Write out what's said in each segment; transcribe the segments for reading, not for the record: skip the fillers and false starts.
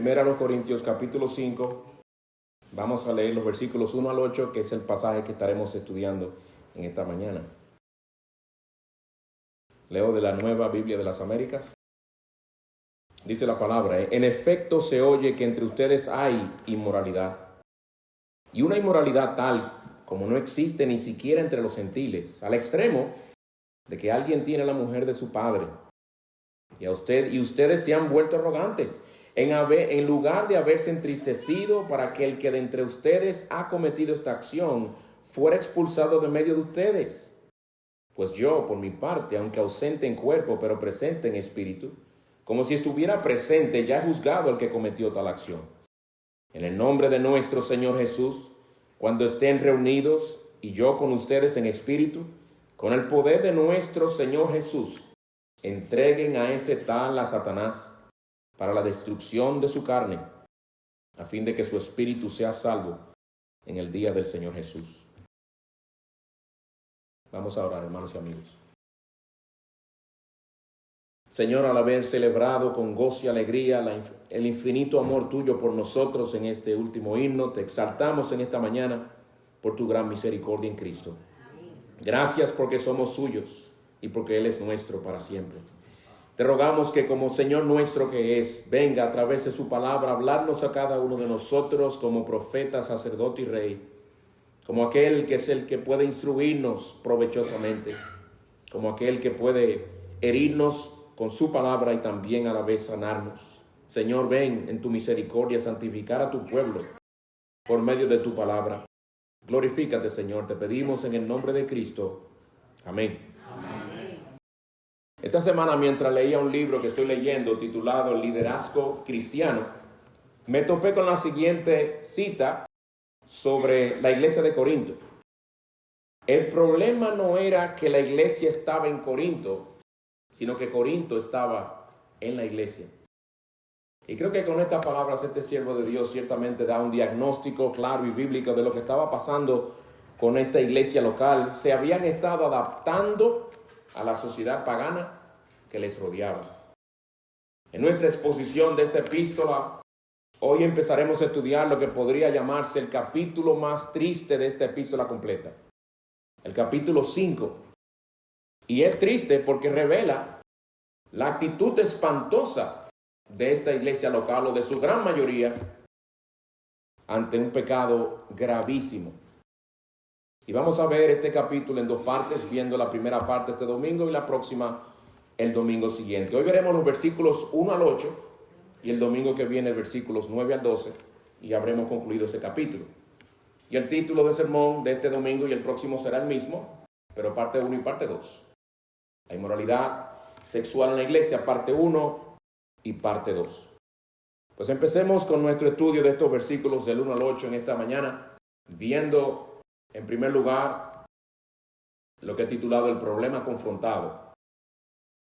Primera a los Corintios capítulo 5, vamos a leer los versículos 1 al 8, que es el pasaje que estaremos estudiando en esta mañana. Leo de la Nueva Biblia de las Américas. Dice la palabra: en efecto se oye que entre ustedes hay inmoralidad, y una inmoralidad tal como no existe ni siquiera entre los gentiles, al extremo de que alguien tiene a la mujer de su padre. Y ustedes se han vuelto arrogantes, en lugar de haberse entristecido para que el que de entre ustedes ha cometido esta acción fuera expulsado de medio de ustedes. Pues yo, por mi parte, aunque ausente en cuerpo, pero presente en espíritu, como si estuviera presente, ya he juzgado al que cometió tal acción. En el nombre de nuestro Señor Jesús, cuando estén reunidos, y yo con ustedes en espíritu, con el poder de nuestro Señor Jesús, entreguen a ese tal a Satanás para la destrucción de su carne, a fin de que su espíritu sea salvo en el día del Señor Jesús. Vamos a orar, hermanos y amigos. Señor, al haber celebrado con gozo y alegría el infinito amor tuyo por nosotros en este último himno, te exaltamos en esta mañana por tu gran misericordia en Cristo. Gracias porque somos suyos y porque Él es nuestro para siempre. Te rogamos que como Señor nuestro que es, venga a través de su palabra a hablarnos a cada uno de nosotros como profeta, sacerdote y rey, como aquel que es el que puede instruirnos provechosamente, como aquel que puede herirnos con su palabra y también a la vez sanarnos. Señor, ven en tu misericordia a santificar a tu pueblo por medio de tu palabra. Glorifícate, Señor, te pedimos en el nombre de Cristo. Amén. Amén. Esta semana, mientras leía un libro que estoy leyendo titulado Liderazgo Cristiano, me topé con la siguiente cita sobre la iglesia de Corinto. El problema no era que la iglesia estaba en Corinto, sino que Corinto estaba en la iglesia. Y creo que con estas palabras este siervo de Dios ciertamente da un diagnóstico claro y bíblico de lo que estaba pasando con esta iglesia local. Se habían estado adaptando a la sociedad pagana que les rodeaba. En nuestra exposición de esta epístola, hoy empezaremos a estudiar lo que podría llamarse el capítulo más triste de esta epístola completa, el capítulo 5. Y es triste porque revela la actitud espantosa de esta iglesia local, o de su gran mayoría, ante un pecado gravísimo. Y vamos a ver este capítulo en dos partes, viendo la primera parte este domingo y la próxima el domingo siguiente. Hoy veremos los versículos 1 al 8 y el domingo que viene versículos 9 al 12 y habremos concluido ese capítulo. Y el título de sermón de este domingo y el próximo será el mismo, pero parte 1 y parte 2. La inmoralidad sexual en la iglesia, parte 1 y parte 2. Pues empecemos con nuestro estudio de estos versículos del 1 al 8 en esta mañana, viendo en primer lugar lo que he titulado el problema confrontado.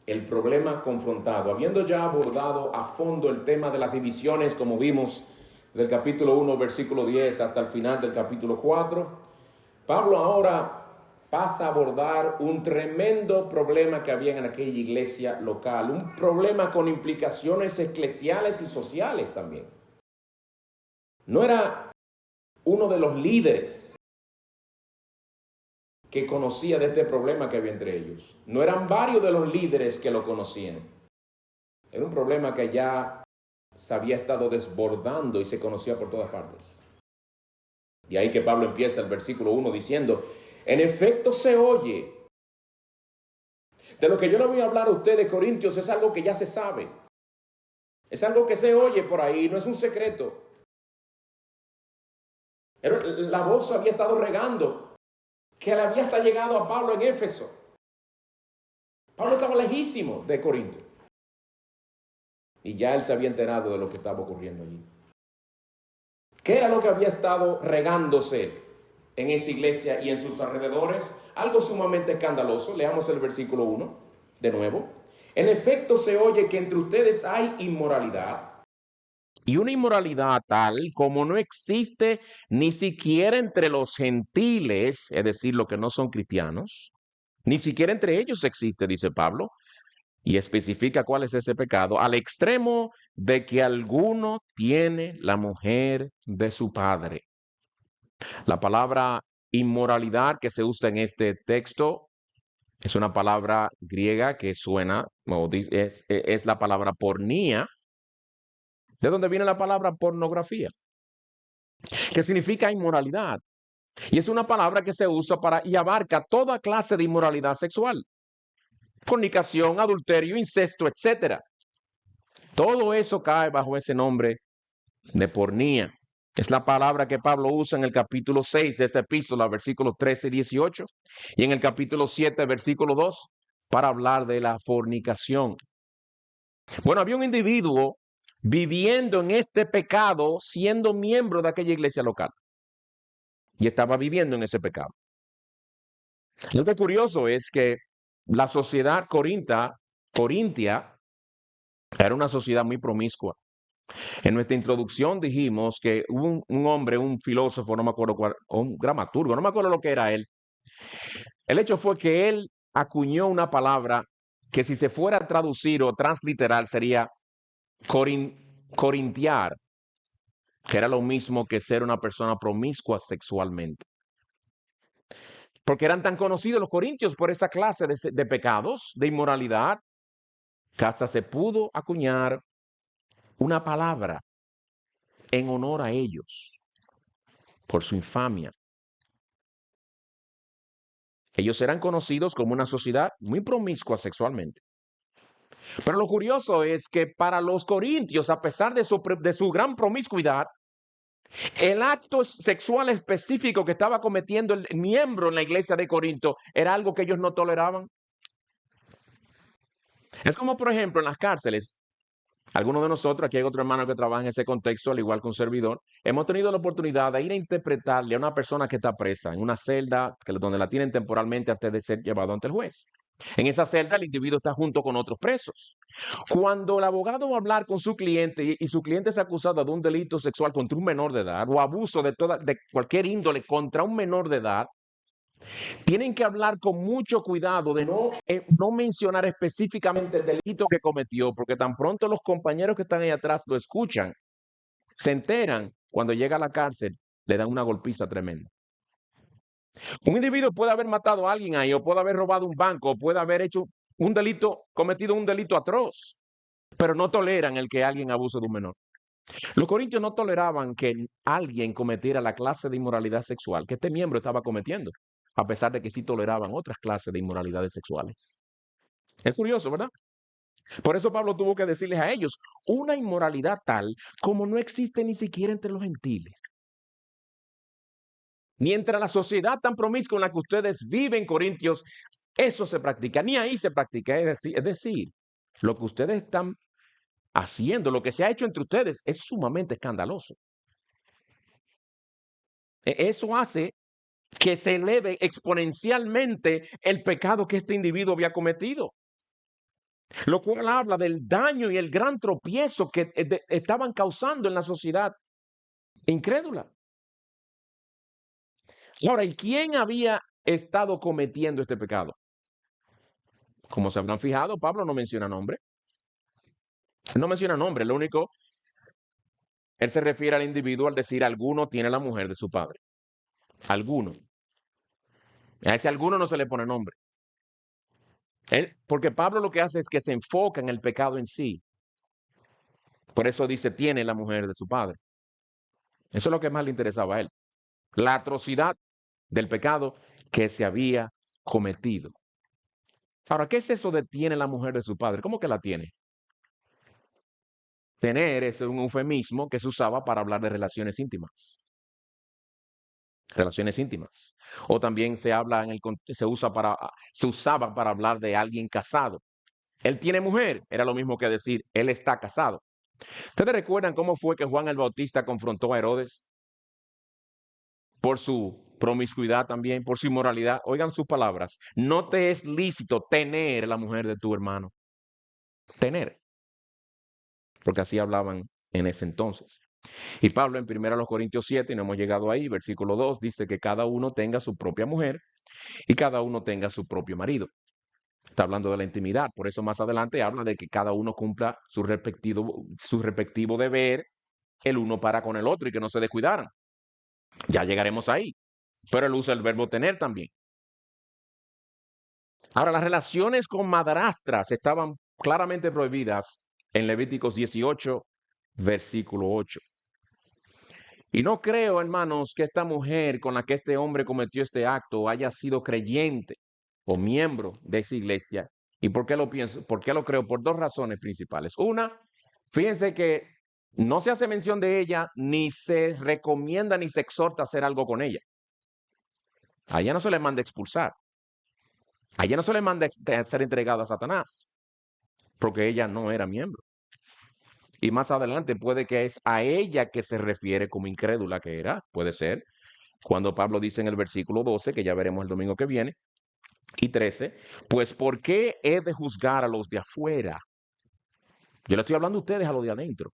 El problema confrontado. Habiendo ya abordado a fondo el tema de las divisiones, como vimos del capítulo 1, versículo 10 hasta el final del capítulo 4, Pablo ahora pasa a abordar un tremendo problema que había en aquella iglesia local, un problema con implicaciones eclesiales y sociales también. No era uno de los líderes que conocía de este problema que había entre ellos. No eran varios de los líderes que lo conocían. Era un problema que ya se había estado desbordando y se conocía por todas partes. Y ahí que Pablo empieza el versículo 1 diciendo: en efecto se oye. De lo que yo le voy a hablar a ustedes, Corintios, es algo que ya se sabe. Es algo que se oye por ahí, no es un secreto. La voz había estado regando, que le había hasta llegado a Pablo en Éfeso. Pablo estaba lejísimo de Corinto. Y ya él se había enterado de lo que estaba ocurriendo allí. ¿Qué era lo que había estado regándose en esa iglesia y en sus alrededores? Algo sumamente escandaloso. Leamos el versículo 1 de nuevo. En efecto se oye que entre ustedes hay inmoralidad. Y una inmoralidad tal como no existe ni siquiera entre los gentiles, es decir, los que no son cristianos. Ni siquiera entre ellos existe, dice Pablo. Y especifica cuál es ese pecado, al extremo de que alguno tiene la mujer de su padre. La palabra inmoralidad que se usa en este texto es una palabra griega que suena, es la palabra pornía, de donde viene la palabra pornografía, que significa inmoralidad. Y es una palabra que se usa para y abarca toda clase de inmoralidad sexual. Fornicación, adulterio, incesto, etcétera. Todo eso cae bajo ese nombre de pornía. Es la palabra que Pablo usa en el capítulo 6 de esta epístola, versículos 13 y 18, y en el capítulo 7, versículo 2, para hablar de la fornicación. Bueno, había un individuo viviendo en este pecado, siendo miembro de aquella iglesia local, y estaba viviendo en ese pecado. Lo que curioso es que la sociedad corintia, era una sociedad muy promiscua. En nuestra introducción dijimos que hubo un hombre, un filósofo, no me acuerdo cuál, o un dramaturgo, no me acuerdo lo que era él. El hecho fue que él acuñó una palabra que si se fuera a traducir o transliteral sería corintiar, que era lo mismo que ser una persona promiscua sexualmente. Porque eran tan conocidos los corintios por esa clase de pecados, de inmoralidad, que hasta se pudo acuñar una palabra en honor a ellos, por su infamia. Ellos eran conocidos como una sociedad muy promiscua sexualmente. Pero lo curioso es que para los corintios, a pesar de su gran promiscuidad, el acto sexual específico que estaba cometiendo el miembro en la iglesia de Corinto era algo que ellos no toleraban. Es como, por ejemplo, en las cárceles. Algunos de nosotros, aquí hay otro hermano que trabaja en ese contexto, al igual que un servidor, hemos tenido la oportunidad de ir a interpretarle a una persona que está presa en una celda donde la tienen temporalmente antes de ser llevado ante el juez. En esa celda el individuo está junto con otros presos. Cuando el abogado va a hablar con su cliente y su cliente es acusado de un delito sexual contra un menor de edad o abuso de cualquier índole contra un menor de edad, tienen que hablar con mucho cuidado de no mencionar específicamente el delito que cometió, porque tan pronto los compañeros que están ahí atrás lo escuchan, se enteran, cuando llega a la cárcel, le dan una golpiza tremenda. Un individuo puede haber matado a alguien ahí, o puede haber robado un banco, o puede haber hecho cometido un delito atroz, pero no toleran el que alguien abuse de un menor. Los corintios no toleraban que alguien cometiera la clase de inmoralidad sexual que este miembro estaba cometiendo, a pesar de que sí toleraban otras clases de inmoralidades sexuales. Es curioso, ¿verdad? Por eso Pablo tuvo que decirles a ellos, una inmoralidad tal como no existe ni siquiera entre los gentiles. Ni entre la sociedad tan promiscua en la que ustedes viven, corintios, eso se practica, ni ahí se practica. Es decir, lo que ustedes están haciendo, lo que se ha hecho entre ustedes, es sumamente escandaloso. Eso hace que se eleve exponencialmente el pecado que este individuo había cometido. Lo cual habla del daño y el gran tropiezo que estaban causando en la sociedad incrédula. Ahora, ¿y quién había estado cometiendo este pecado? Como se habrán fijado, Pablo no menciona nombre. No menciona nombre, lo único, él se refiere al individuo al decir alguno tiene la mujer de su padre. Alguno. A ese alguno no se le pone nombre. Porque Pablo lo que hace es que se enfoca en el pecado en sí. Por eso dice, tiene la mujer de su padre. Eso es lo que más le interesaba a él. La atrocidad del pecado que se había cometido. Ahora, ¿qué es eso de tiene la mujer de su padre? ¿Cómo que la tiene? Tener es un eufemismo que se usaba para hablar de relaciones íntimas. Relaciones íntimas. O también se usaba para hablar de alguien casado. Él tiene mujer, era lo mismo que decir, él está casado. ¿Ustedes recuerdan cómo fue que Juan el Bautista confrontó a Herodes? Por su promiscuidad también, por su inmoralidad. Oigan sus palabras. No te es lícito tener la mujer de tu hermano. Tener. Porque así hablaban en ese entonces. Y Pablo en 1 Corintios 7, y no hemos llegado ahí, versículo 2, dice que cada uno tenga su propia mujer y cada uno tenga su propio marido. Está hablando de la intimidad. Por eso más adelante habla de que cada uno cumpla su respectivo deber el uno para con el otro y que no se descuidaran. Ya llegaremos ahí. Pero él usa el verbo tener también. Ahora, las relaciones con madrastras estaban claramente prohibidas en Levíticos 18, versículo 8. Y no creo, hermanos, que esta mujer con la que este hombre cometió este acto haya sido creyente o miembro de esa iglesia. ¿Y por qué lo pienso? ¿Por qué lo creo? Por dos razones principales. Una, fíjense que no se hace mención de ella, ni se recomienda, ni se exhorta a hacer algo con ella. A ella no se le manda expulsar. A ella no se le manda a ser entregada a Satanás, porque ella no era miembro. Y más adelante puede que es a ella que se refiere como incrédula que era, puede ser, cuando Pablo dice en el versículo 12, que ya veremos el domingo que viene, y 13, pues ¿por qué he de juzgar a los de afuera? Yo le estoy hablando a ustedes a los de adentro.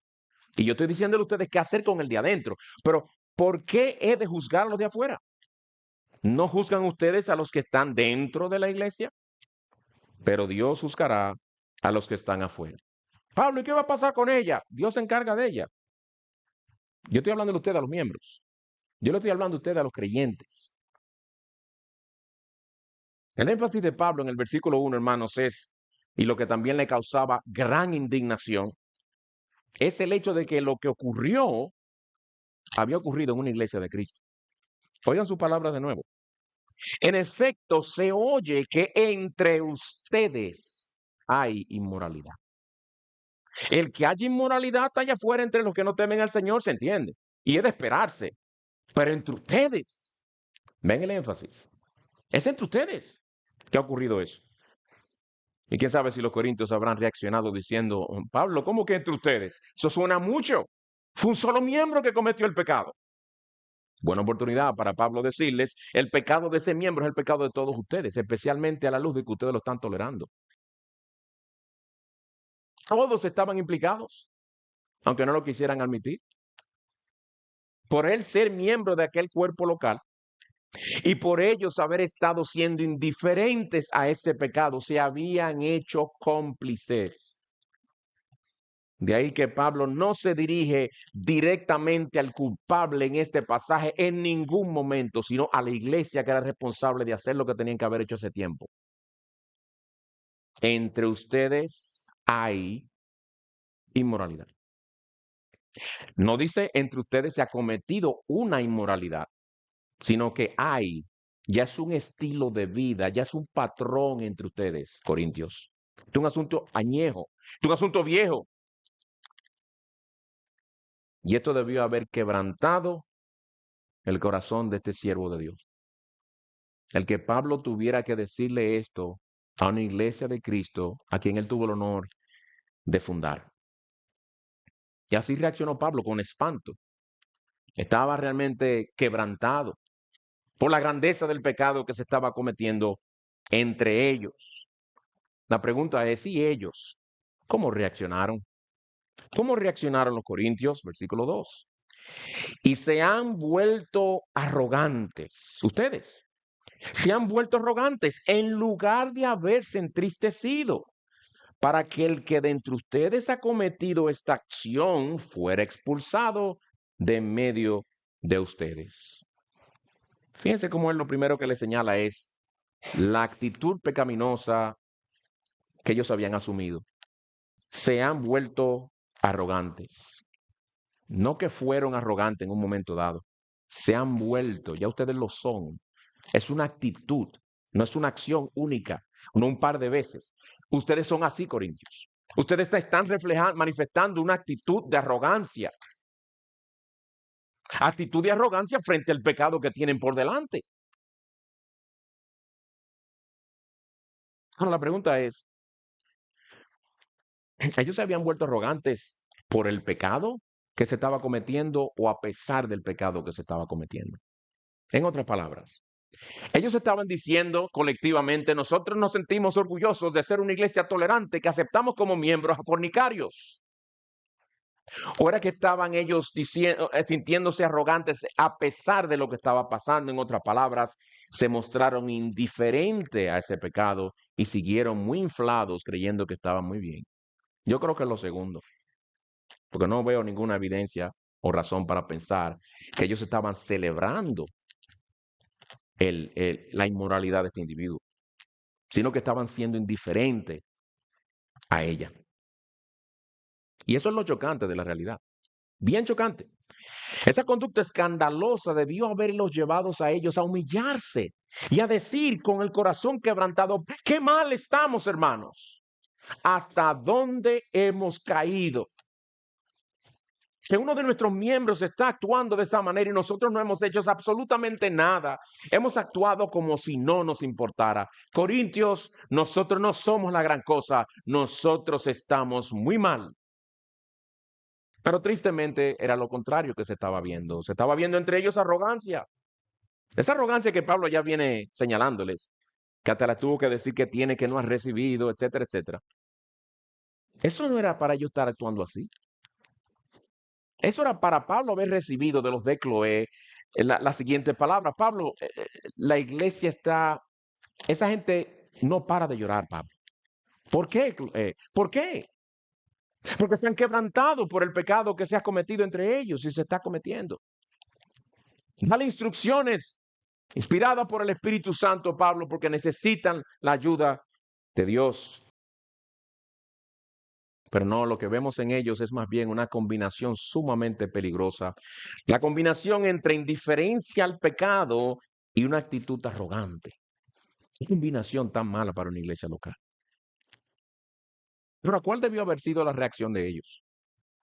Y yo estoy diciéndole a ustedes qué hacer con el de adentro. Pero ¿por qué he de juzgar a los de afuera? ¿No juzgan ustedes a los que están dentro de la iglesia? Pero Dios juzgará a los que están afuera. Pablo, ¿y qué va a pasar con ella? Dios se encarga de ella. Yo estoy hablando de ustedes a los miembros. Yo le estoy hablando a ustedes a los creyentes. El énfasis de Pablo en el versículo 1, hermanos, es, y lo que también le causaba gran indignación, es el hecho de que lo que ocurrió había ocurrido en una iglesia de Cristo. Oigan sus palabras de nuevo. En efecto, se oye que entre ustedes hay inmoralidad. El que haya inmoralidad está allá afuera entre los que no temen al Señor, se entiende. Y es de esperarse. Pero entre ustedes, ven el énfasis, es entre ustedes que ha ocurrido eso. Y quién sabe si los corintios habrán reaccionado diciendo, Pablo, ¿cómo que entre ustedes? Eso suena mucho. Fue un solo miembro que cometió el pecado. Buena oportunidad para Pablo decirles, el pecado de ese miembro es el pecado de todos ustedes, especialmente a la luz de que ustedes lo están tolerando. Todos estaban implicados, aunque no lo quisieran admitir. Por él ser miembro de aquel cuerpo local y por ellos haber estado siendo indiferentes a ese pecado, se habían hecho cómplices. De ahí que Pablo no se dirige directamente al culpable en este pasaje en ningún momento, sino a la iglesia que era responsable de hacer lo que tenían que haber hecho ese tiempo. Entre ustedes hay inmoralidad. No dice entre ustedes se ha cometido una inmoralidad, sino que hay, ya es un estilo de vida, ya es un patrón entre ustedes, corintios. Es un asunto añejo, es un asunto viejo. Y esto debió haber quebrantado el corazón de este siervo de Dios. El que Pablo tuviera que decirle esto a una iglesia de Cristo a quien él tuvo el honor de fundar. Y así reaccionó Pablo con espanto. Estaba realmente quebrantado por la grandeza del pecado que se estaba cometiendo entre ellos. La pregunta es, ¿y ellos cómo reaccionaron? ¿Cómo reaccionaron los corintios? Versículo 2. Y se han vuelto arrogantes. Ustedes se han vuelto arrogantes en lugar de haberse entristecido para que el que de entre ustedes ha cometido esta acción fuera expulsado de en medio de ustedes. Fíjense cómo él lo primero que le señala es la actitud pecaminosa que ellos habían asumido. Se han vuelto arrogantes. No que fueron arrogantes en un momento dado. Se han vuelto, ya ustedes lo son. Es una actitud, no es una acción única, no un par de veces. Ustedes son así, corintios. Ustedes están manifestando una actitud de arrogancia. Actitud de arrogancia frente al pecado que tienen por delante. Ahora la pregunta es, ¿ellos se habían vuelto arrogantes por el pecado que se estaba cometiendo o a pesar del pecado que se estaba cometiendo? En otras palabras, ellos estaban diciendo colectivamente, nosotros nos sentimos orgullosos de ser una iglesia tolerante que aceptamos como miembros a fornicarios. ¿O era que estaban ellos sintiéndose arrogantes a pesar de lo que estaba pasando? En otras palabras, se mostraron indiferentes a ese pecado y siguieron muy inflados creyendo que estaban muy bien. Yo creo que es lo segundo, porque no veo ninguna evidencia o razón para pensar que ellos estaban celebrando la inmoralidad de este individuo, sino que estaban siendo indiferentes a ella. Y eso es lo chocante de la realidad, bien chocante. Esa conducta escandalosa debió haberlos llevados a ellos a humillarse y a decir con el corazón quebrantado, qué mal estamos, hermanos, hasta dónde hemos caído. Si uno de nuestros miembros está actuando de esa manera y nosotros no hemos hecho absolutamente nada, hemos actuado como si no nos importara. Corintios, nosotros no somos la gran cosa, nosotros estamos muy mal. Pero tristemente era lo contrario que se estaba viendo. Se estaba viendo entre ellos arrogancia. Esa arrogancia que Pablo ya viene señalándoles, que hasta la tuvo que decir que tiene, que no ha recibido, etcétera, etcétera. Eso no era para ellos estar actuando así. Eso era para Pablo haber recibido de los de Cloé la siguiente palabra. Pablo, la iglesia está, esa gente no para de llorar, Pablo. ¿Por qué? ¿Por qué? Porque están quebrantados por el pecado que se ha cometido entre ellos y se está cometiendo. Dale instrucciones inspiradas por el Espíritu Santo, Pablo, porque necesitan la ayuda de Dios. Pero no, lo que vemos en ellos es más bien una combinación sumamente peligrosa. La combinación entre indiferencia al pecado y una actitud arrogante. Qué combinación tan mala para una iglesia local. Ahora, ¿cuál debió haber sido la reacción de ellos?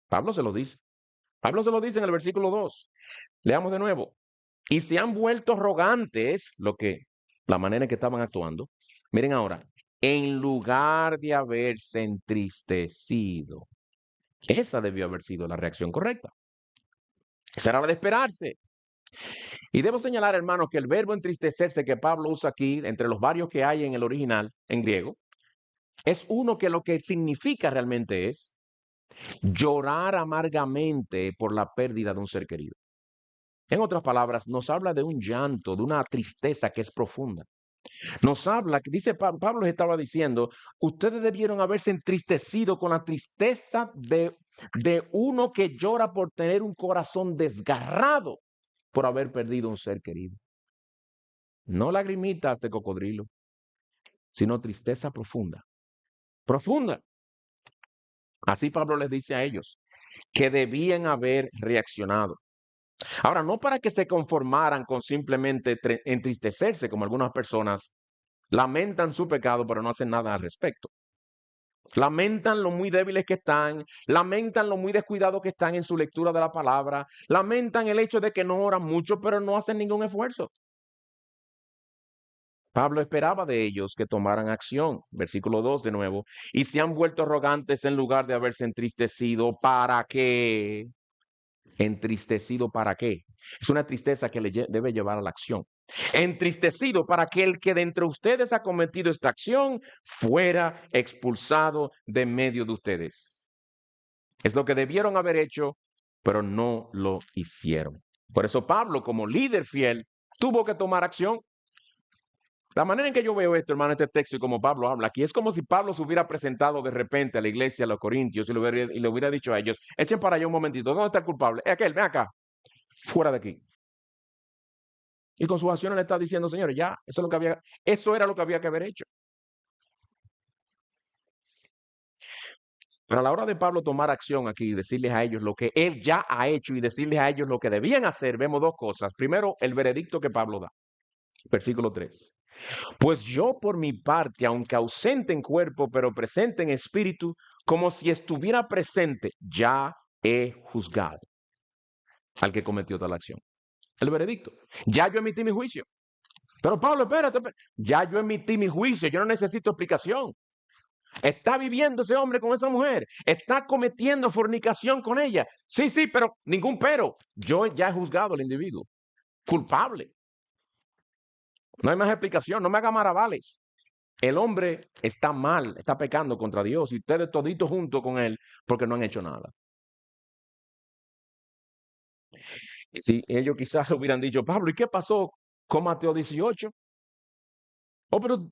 Pablo se lo dice. Pablo se lo dice en el versículo 2. Leamos de nuevo. Y se han vuelto arrogantes, la manera en que estaban actuando. Miren ahora, en lugar de haberse entristecido. Esa debió haber sido la reacción correcta. Esa era la de esperarse. Y debo señalar, hermanos, que el verbo entristecerse que Pablo usa aquí, entre los varios que hay en el original, en griego, es uno que lo que significa realmente es llorar amargamente por la pérdida de un ser querido. En otras palabras, nos habla de un llanto, de una tristeza que es profunda. Nos habla, dice Pablo les estaba diciendo, ustedes debieron haberse entristecido con la tristeza de uno que llora por tener un corazón desgarrado por haber perdido un ser querido. No lagrimitas de cocodrilo, sino tristeza profunda. Profunda. Así Pablo les dice a ellos que debían haber reaccionado. Ahora, no para que se conformaran con simplemente entristecerse, como algunas personas lamentan su pecado, pero no hacen nada al respecto. Lamentan lo muy débiles que están, lamentan lo muy descuidados que están en su lectura de la palabra, lamentan el hecho de que no oran mucho, pero no hacen ningún esfuerzo. Pablo esperaba de ellos que tomaran acción, versículo 2 de nuevo, y se han vuelto arrogantes en lugar de haberse entristecido. ¿Para qué? ¿Entristecido para qué? Es una tristeza que le debe llevar a la acción. Entristecido para que el que de entre ustedes ha cometido esta acción fuera expulsado de medio de ustedes. Es lo que debieron haber hecho, pero no lo hicieron. Por eso Pablo, como líder fiel, tuvo que tomar acción. La manera en que yo veo esto, hermano, este texto y como Pablo habla aquí, es como si Pablo se hubiera presentado de repente a la iglesia, a los corintios, y le hubiera dicho a ellos, echen para allá un momentito, ¿dónde está el culpable? Es aquel, ven acá, fuera de aquí. Y con sus acciones le está diciendo, señores, ya, eso era lo que había que haber hecho. Pero a la hora de Pablo tomar acción aquí y decirles a ellos lo que él ya ha hecho y decirles a ellos lo que debían hacer, vemos dos cosas. Primero, el veredicto que Pablo da. Versículo 3. Pues yo por mi parte, aunque ausente en cuerpo, pero presente en espíritu, como si estuviera presente, ya he juzgado al que cometió tal acción. El veredicto. Ya yo emití mi juicio. Pero Pablo, espérate. Ya yo emití mi juicio, yo no necesito explicación. Está viviendo ese hombre con esa mujer. Está cometiendo fornicación con ella. Sí, sí, pero ningún pero. Yo ya he juzgado al individuo. Culpable. No hay más explicación. No me haga maravales. El hombre está mal, está pecando contra Dios y ustedes toditos junto con él porque no han hecho nada. Y si ellos quizás hubieran dicho, Pablo, ¿y qué pasó con Mateo 18? Oh, pero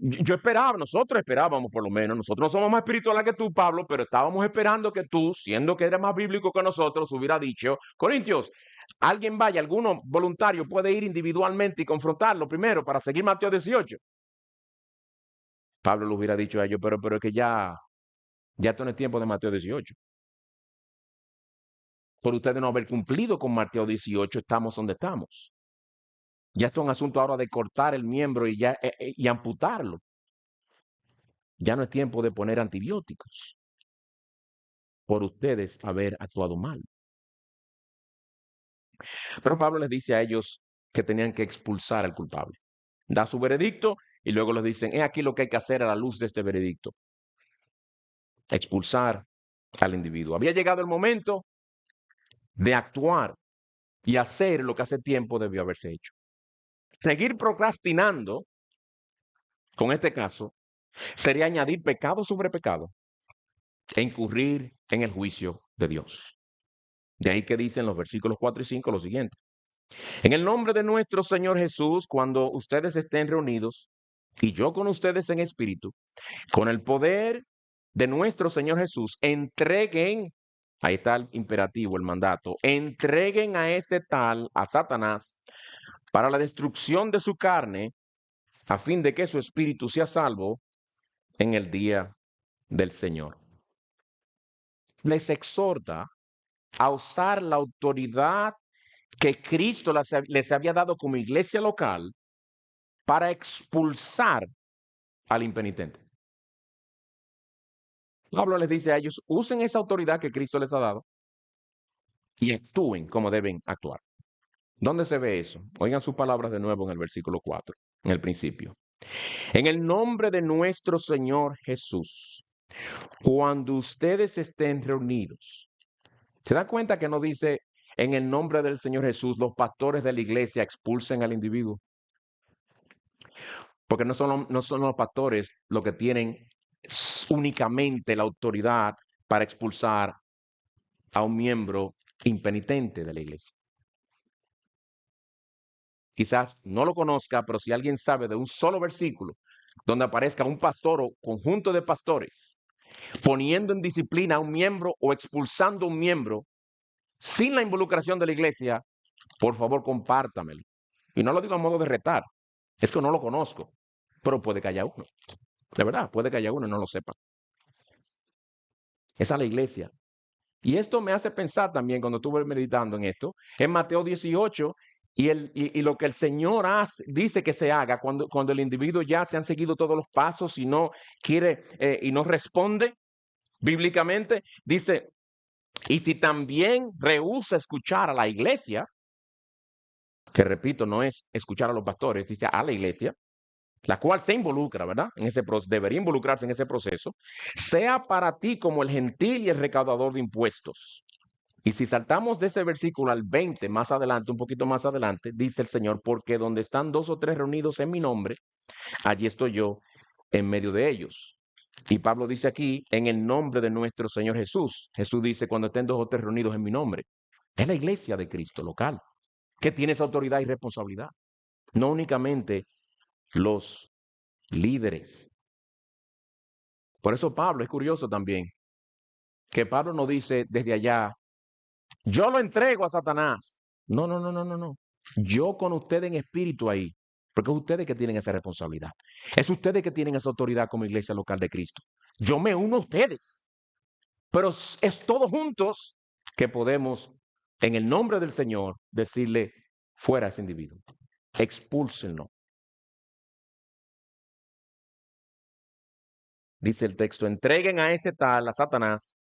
Yo esperaba, nosotros esperábamos por lo menos, nosotros no somos más espirituales que tú, Pablo, pero estábamos esperando que tú, siendo que eres más bíblico que nosotros, hubiera dicho, Corintios, alguien vaya, alguno voluntario puede ir individualmente y confrontarlo primero para seguir Mateo 18. Pablo le hubiera dicho a ellos, pero es que ya esto no es tiempo de Mateo 18. Por ustedes no haber cumplido con Mateo 18, estamos donde estamos. Ya esto es un asunto ahora de cortar el miembro y amputarlo. Ya no es tiempo de poner antibióticos por ustedes haber actuado mal. Pero Pablo les dice a ellos que tenían que expulsar al culpable. Da su veredicto y luego les dicen, he aquí lo que hay que hacer a la luz de este veredicto. Expulsar al individuo. Había llegado el momento de actuar y hacer lo que hace tiempo debió haberse hecho. Seguir procrastinando, con este caso, sería añadir pecado sobre pecado e incurrir en el juicio de Dios. De ahí que dicen los versículos 4 y 5 lo siguiente. En el nombre de nuestro Señor Jesús, cuando ustedes estén reunidos y yo con ustedes en espíritu, con el poder de nuestro Señor Jesús, entreguen, ahí está el imperativo, el mandato, entreguen a ese tal, a Satanás, para la destrucción de su carne, a fin de que su espíritu sea salvo en el día del Señor. Les exhorta a usar la autoridad que Cristo les había dado como iglesia local para expulsar al impenitente. Pablo les dice a ellos, usen esa autoridad que Cristo les ha dado y actúen como deben actuar. ¿Dónde se ve eso? Oigan sus palabras de nuevo en el versículo 4, en el principio. En el nombre de nuestro Señor Jesús, cuando ustedes estén reunidos, ¿se da cuenta que no dice en el nombre del Señor Jesús los pastores de la iglesia expulsen al individuo? Porque no son los pastores los que tienen únicamente la autoridad para expulsar a un miembro impenitente de la iglesia. Quizás no lo conozca, pero si alguien sabe de un solo versículo donde aparezca un pastor o conjunto de pastores poniendo en disciplina a un miembro o expulsando a un miembro sin la involucración de la iglesia, por favor compártamelo. Y no lo digo a modo de retar, es que no lo conozco, pero puede que haya uno. De verdad, puede que haya uno y no lo sepa. Esa es la iglesia. Y esto me hace pensar también, cuando estuve meditando en esto, en Mateo 18, y lo que el Señor dice que se haga cuando el individuo ya se han seguido todos los pasos y no quiere y no responde bíblicamente, dice, y si también rehúsa escuchar a la iglesia, que repito, no es escuchar a los pastores, dice a la iglesia, la cual se involucra, ¿verdad? Debería involucrarse en ese proceso, sea para ti como el gentil y el recaudador de impuestos. Y si saltamos de ese versículo al 20, más adelante, un poquito más adelante, dice el Señor, porque donde están 2 o 3 reunidos en mi nombre, allí estoy yo en medio de ellos. Y Pablo dice aquí, en el nombre de nuestro Señor Jesús. Jesús dice, cuando estén 2 o 3 reunidos en mi nombre. Es la iglesia de Cristo local, que tiene esa autoridad y responsabilidad. No únicamente los líderes. Por eso Pablo, es curioso también, que Pablo no dice desde allá, yo lo entrego a Satanás. No, no, no, no, no, no. Yo con ustedes en espíritu ahí, porque es ustedes que tienen esa responsabilidad. Es ustedes que tienen esa autoridad como iglesia local de Cristo. Yo me uno a ustedes, pero es todos juntos que podemos, en el nombre del Señor, decirle fuera a ese individuo. Expúlsenlo. Dice el texto, entreguen a ese tal, a Satanás,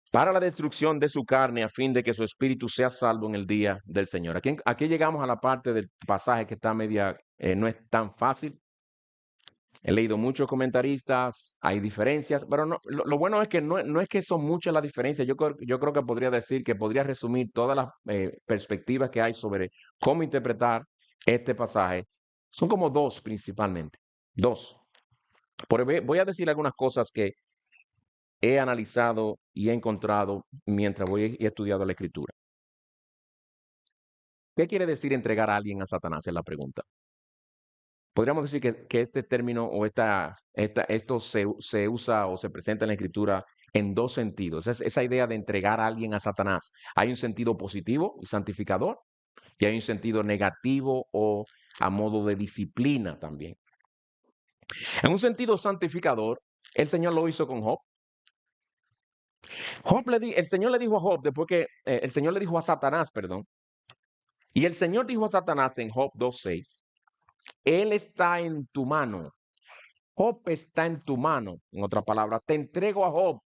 para la destrucción de su carne, a fin de que su espíritu sea salvo en el día del Señor. Aquí llegamos a la parte del pasaje que está no es tan fácil. He leído muchos comentaristas, hay diferencias, pero no, lo bueno es que no es que son muchas las diferencias. Yo creo que podría decir que podría resumir todas las perspectivas que hay sobre cómo interpretar este pasaje. Son como dos principalmente, dos. Voy a decir algunas cosas que he analizado y he encontrado mientras voy y he estudiado la escritura. ¿Qué quiere decir entregar a alguien a Satanás? Es la pregunta. Podríamos decir que este término o esto se usa o se presenta en la Escritura en dos sentidos. Esa idea de entregar a alguien a Satanás. Hay un sentido positivo y santificador y hay un sentido negativo o a modo de disciplina también. En un sentido santificador, el Señor lo hizo con Job. El Señor le dijo a Job, después que el Señor le dijo a Satanás, perdón, y el Señor dijo a Satanás en Job 2:6, Él está en tu mano. Job está en tu mano. En otras palabras, te entrego a Job,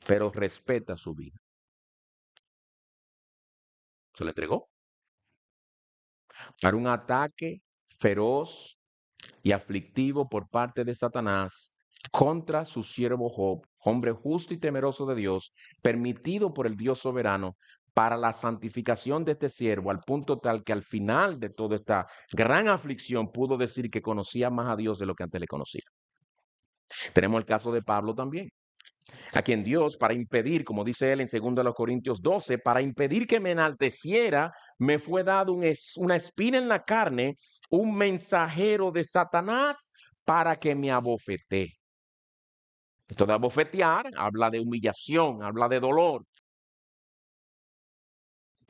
pero respeta su vida. Se le entregó para un ataque feroz y aflictivo por parte de Satanás contra su siervo Job, hombre justo y temeroso de Dios, permitido por el Dios soberano para la santificación de este siervo, al punto tal que al final de toda esta gran aflicción pudo decir que conocía más a Dios de lo que antes le conocía. Tenemos el caso de Pablo también, a quien Dios, para impedir, como dice él en 2 Corintios 12, para impedir que me enalteciera, me fue dado una espina en la carne, un mensajero de Satanás para que me abofetee. Esto de abofetear habla de humillación, habla de dolor.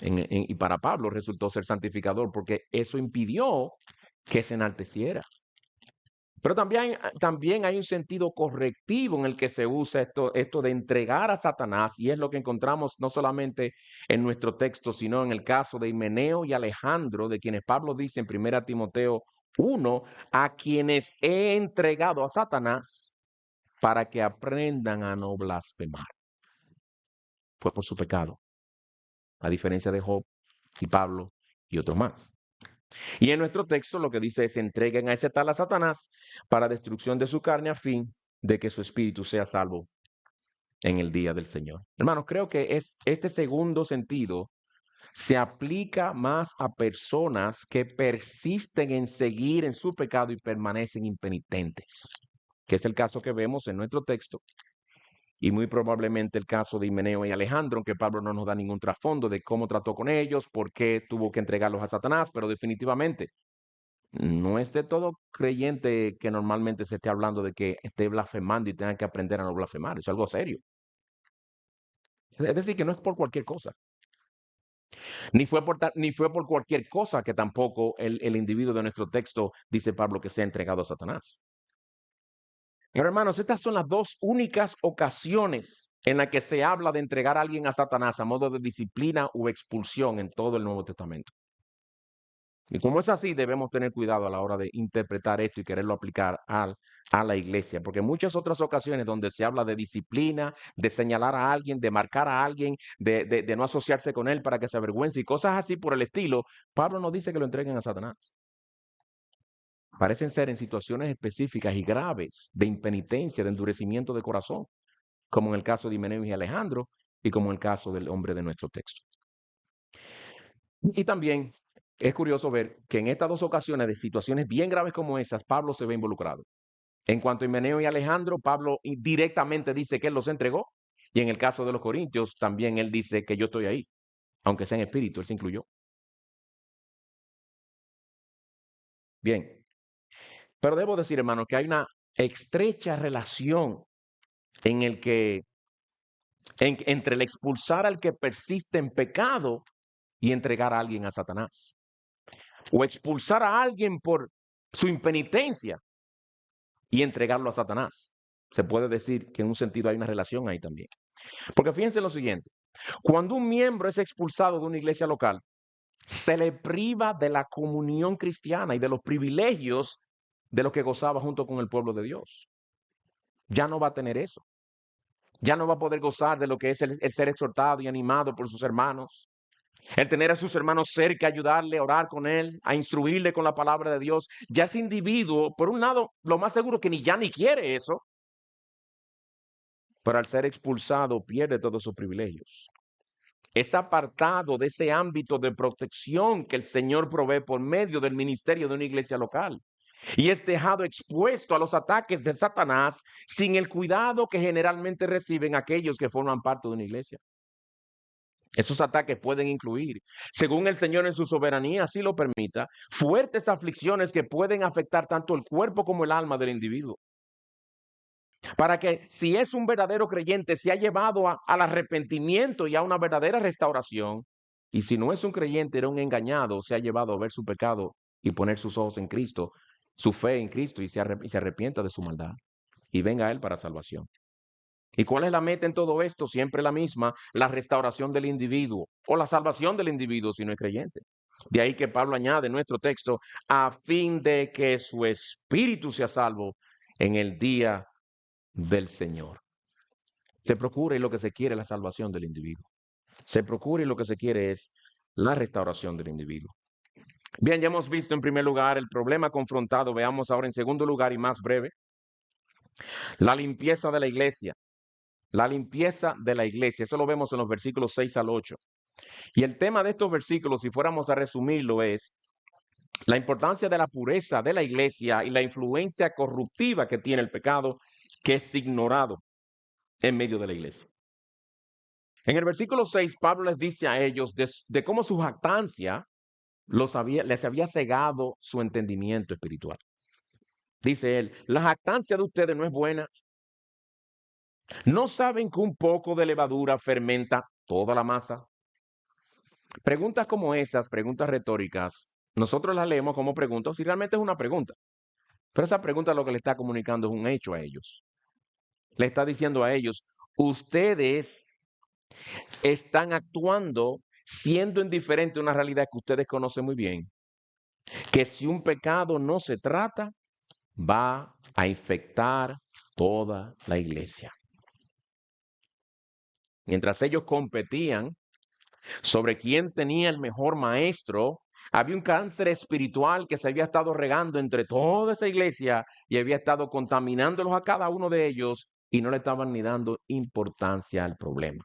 Y para Pablo resultó ser santificador porque eso impidió que se enalteciera. Pero también hay un sentido correctivo en el que se usa esto de entregar a Satanás, y es lo que encontramos no solamente en nuestro texto, sino en el caso de Himeneo y Alejandro, de quienes Pablo dice en 1 Timoteo 1, a quienes he entregado a Satanás para que aprendan a no blasfemar. Fue por su pecado, a diferencia de Job y Pablo y otros más. Y en nuestro texto lo que dice es: entreguen a ese tal a Satanás para destrucción de su carne, a fin de que su espíritu sea salvo en el día del Señor. Hermanos, creo que este segundo sentido se aplica más a personas que persisten en seguir en su pecado y permanecen impenitentes, que es el caso que vemos en nuestro texto, y muy probablemente el caso de Himeneo y Alejandro, aunque Pablo no nos da ningún trasfondo de cómo trató con ellos, por qué tuvo que entregarlos a Satanás, pero definitivamente no es de todo creyente que normalmente se esté hablando de que esté blasfemando y tenga que aprender a no blasfemar. Es algo serio. Es decir, que no es por cualquier cosa. Ni fue por cualquier cosa que tampoco el individuo de nuestro texto, dice Pablo, que se ha entregado a Satanás. Pero hermanos, estas son las dos únicas ocasiones en las que se habla de entregar a alguien a Satanás a modo de disciplina o expulsión en todo el Nuevo Testamento. Y como es así, debemos tener cuidado a la hora de interpretar esto y quererlo aplicar a la iglesia, porque en muchas otras ocasiones donde se habla de disciplina, de señalar a alguien, de marcar a alguien, de no asociarse con él para que se avergüence y cosas así por el estilo, Pablo nos dice que lo entreguen a Satanás. Parecen ser en situaciones específicas y graves de impenitencia, de endurecimiento de corazón, como en el caso de Himeneo y Alejandro y como en el caso del hombre de nuestro texto. Y también es curioso ver que en estas dos ocasiones de situaciones bien graves como esas, Pablo se ve involucrado. En cuanto a Himeneo y Alejandro, Pablo directamente dice que él los entregó, y en el caso de los corintios también él dice que yo estoy ahí, aunque sea en espíritu, él se incluyó. Bien, pero debo decir, hermano, que hay una estrecha relación entre el expulsar al que persiste en pecado y entregar a alguien a Satanás, o expulsar a alguien por su impenitencia y entregarlo a Satanás. Se puede decir que en un sentido hay una relación ahí también. Porque fíjense lo siguiente: cuando un miembro es expulsado de una iglesia local, se le priva de la comunión cristiana y de los privilegios de los que gozaba junto con el pueblo de Dios. Ya no va a tener eso. Ya no va a poder gozar de lo que es el ser exhortado y animado por sus hermanos, el tener a sus hermanos cerca, ayudarle, a orar con él, a instruirle con la palabra de Dios. Ya ese individuo, por un lado, lo más seguro que ni quiere eso, pero al ser expulsado pierde todos sus privilegios. Es apartado de ese ámbito de protección que el Señor provee por medio del ministerio de una iglesia local. Y es dejado expuesto a los ataques de Satanás sin el cuidado que generalmente reciben aquellos que forman parte de una iglesia. Esos ataques pueden incluir, según el Señor en su soberanía así lo permita, fuertes aflicciones que pueden afectar tanto el cuerpo como el alma del individuo. Para que si es un verdadero creyente, se ha llevado al arrepentimiento y a una verdadera restauración. Y si no es un creyente, era un engañado, se ha llevado a ver su pecado y poner sus ojos en Cristo, su fe en Cristo y se arrepienta de su maldad y venga a Él para salvación. ¿Y cuál es la meta en todo esto? Siempre la misma, la restauración del individuo o la salvación del individuo si no es creyente. De ahí que Pablo añade en nuestro texto, a fin de que su espíritu sea salvo en el día del Señor. Se procura y lo que se quiere es la salvación del individuo. Se procura y lo que se quiere es la restauración del individuo. Bien, ya hemos visto en primer lugar el problema confrontado. Veamos ahora en segundo lugar y más breve, la limpieza de la iglesia. La limpieza de la iglesia. Eso lo vemos en los versículos 6 al 8. Y el tema de estos versículos, si fuéramos a resumirlo, es la importancia de la pureza de la iglesia y la influencia corruptiva que tiene el pecado, que es ignorado en medio de la iglesia. En el versículo 6, Pablo les dice a ellos de cómo su jactancia les había cegado su entendimiento espiritual. Dice él, la jactancia de ustedes no es buena. ¿No saben que un poco de levadura fermenta toda la masa? Preguntas como esas, preguntas retóricas, nosotros las leemos como preguntas y realmente es una pregunta. Pero esa pregunta lo que le está comunicando es un hecho a ellos. Le está diciendo a ellos, ustedes están actuando siendo indiferente a una realidad que ustedes conocen muy bien, que si un pecado no se trata, va a infectar toda la iglesia. Mientras ellos competían sobre quién tenía el mejor maestro, había un cáncer espiritual que se había estado regando entre toda esa iglesia y había estado contaminándolos a cada uno de ellos y no le estaban ni dando importancia al problema.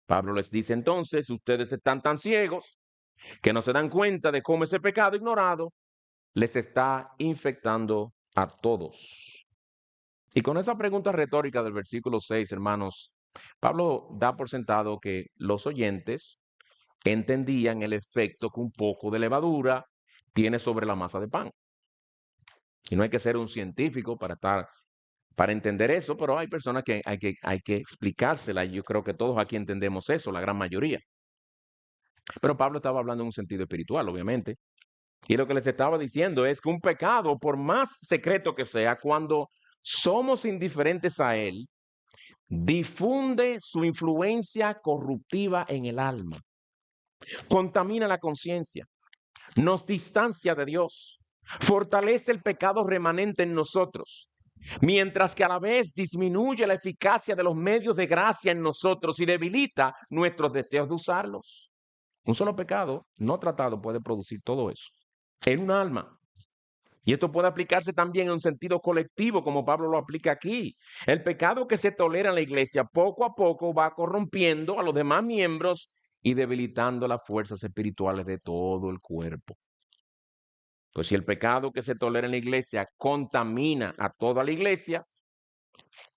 Pablo les dice entonces, ustedes están tan ciegos que no se dan cuenta de cómo ese pecado ignorado les está infectando a todos. Y con esa pregunta retórica del versículo 6, hermanos, Pablo da por sentado que los oyentes entendían el efecto que un poco de levadura tiene sobre la masa de pan. Y no hay que ser un científico para entender eso, pero hay personas que hay que explicársela. Yo creo que todos aquí entendemos eso, la gran mayoría. Pero Pablo estaba hablando en un sentido espiritual, obviamente. Y lo que les estaba diciendo es que un pecado, por más secreto que sea, cuando somos indiferentes a él, difunde su influencia corruptiva en el alma, contamina la conciencia, nos distancia de Dios, fortalece el pecado remanente en nosotros, mientras que a la vez disminuye la eficacia de los medios de gracia en nosotros y debilita nuestros deseos de usarlos. Un solo pecado no tratado puede producir todo eso en un alma. Y esto puede aplicarse también en un sentido colectivo, como Pablo lo aplica aquí. El pecado que se tolera en la iglesia poco a poco va corrompiendo a los demás miembros y debilitando las fuerzas espirituales de todo el cuerpo. Pues si el pecado que se tolera en la iglesia contamina a toda la iglesia,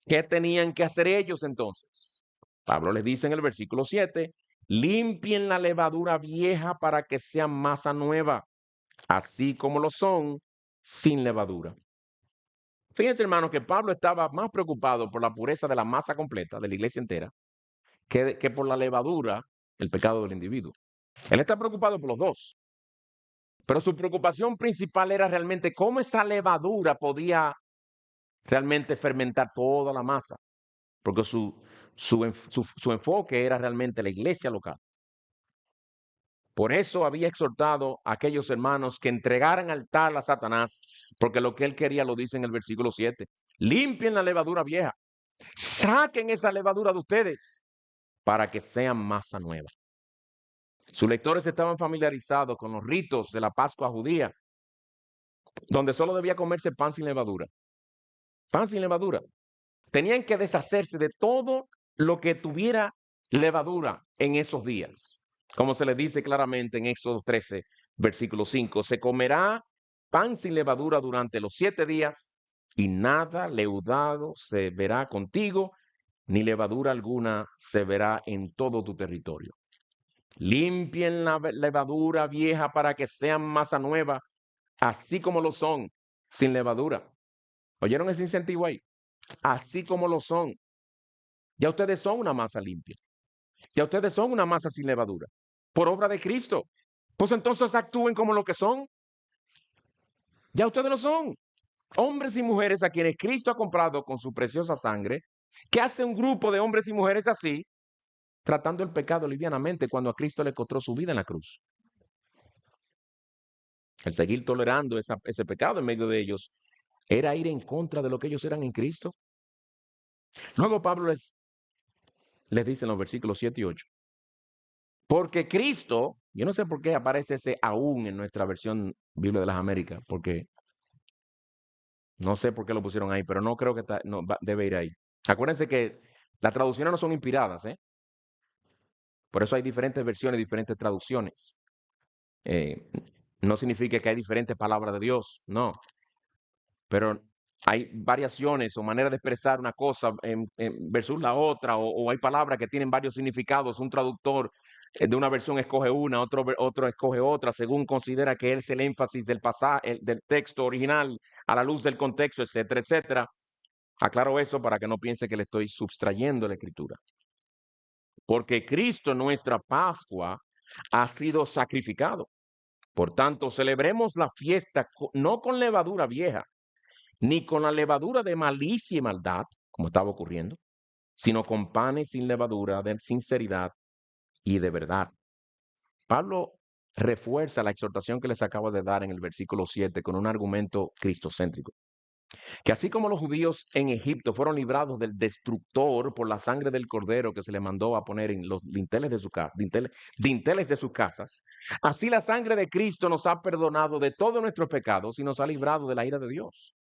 ¿qué tenían que hacer ellos entonces? Pablo les dice en el versículo 7, limpien la levadura vieja para que sea masa nueva, así como lo son sin levadura. Fíjense, hermanos, que Pablo estaba más preocupado por la pureza de la masa completa, de la iglesia entera, que por la levadura, el pecado del individuo. Él está preocupado por los dos. Pero su preocupación principal era realmente cómo esa levadura podía realmente fermentar toda la masa, porque su enfoque era realmente la iglesia local. Por eso había exhortado a aquellos hermanos que entregaran al tal a Satanás, porque lo que él quería lo dice en el versículo 7. Limpien la levadura vieja, saquen esa levadura de ustedes para que sean masa nueva. Sus lectores estaban familiarizados con los ritos de la Pascua judía, donde solo debía comerse pan sin levadura. Pan sin levadura. Tenían que deshacerse de todo lo que tuviera levadura en esos días. Como se le dice claramente en Éxodo 13, versículo 5, se comerá pan sin levadura durante los 7 días y nada leudado se verá contigo, ni levadura alguna se verá en todo tu territorio. Limpien la levadura vieja para que sean masa nueva, así como lo son, sin levadura. ¿Oyeron ese incentivo ahí? Así como lo son. Ya ustedes son una masa limpia. Ya ustedes son una masa sin levadura. Por obra de Cristo. Pues entonces actúen como lo que son. Ya ustedes lo son. Hombres y mujeres a quienes Cristo ha comprado con su preciosa sangre. ¿Qué hace un grupo de hombres y mujeres así? Tratando el pecado livianamente cuando a Cristo le costó su vida en la cruz. El seguir tolerando ese pecado en medio de ellos era ir en contra de lo que ellos eran en Cristo. Luego Pablo les dice en los versículos 7 y 8. Porque Cristo, yo no sé por qué aparece ese aún en nuestra versión Biblia de las Américas, porque no sé por qué lo pusieron ahí, pero no creo que debe ir ahí. Acuérdense que las traducciones no son inspiradas, ¿eh? Por eso hay diferentes versiones, diferentes traducciones. Eh, no significa que hay diferentes palabras de Dios, no. Pero hay variaciones o maneras de expresar una cosa versus la otra, o hay palabras que tienen varios significados. Un traductor de una versión escoge una, otro escoge otra, según considera que es el énfasis del pasaje, del texto original, a la luz del contexto, etcétera, etcétera. Aclaro eso para que no piense que le estoy sustrayendo la escritura. Porque Cristo, nuestra Pascua, ha sido sacrificado. Por tanto, celebremos la fiesta no con levadura vieja, ni con la levadura de malicia y maldad, como estaba ocurriendo, sino con panes sin levadura, de sinceridad y de verdad. Pablo refuerza la exhortación que les acabo de dar en el versículo 7 con un argumento cristocéntrico. Que así como los judíos en Egipto fueron librados del destructor por la sangre del cordero que se le mandó a poner en los dinteles de sus casas, así la sangre de Cristo nos ha perdonado de todos nuestros pecados y nos ha librado de la ira de Dios.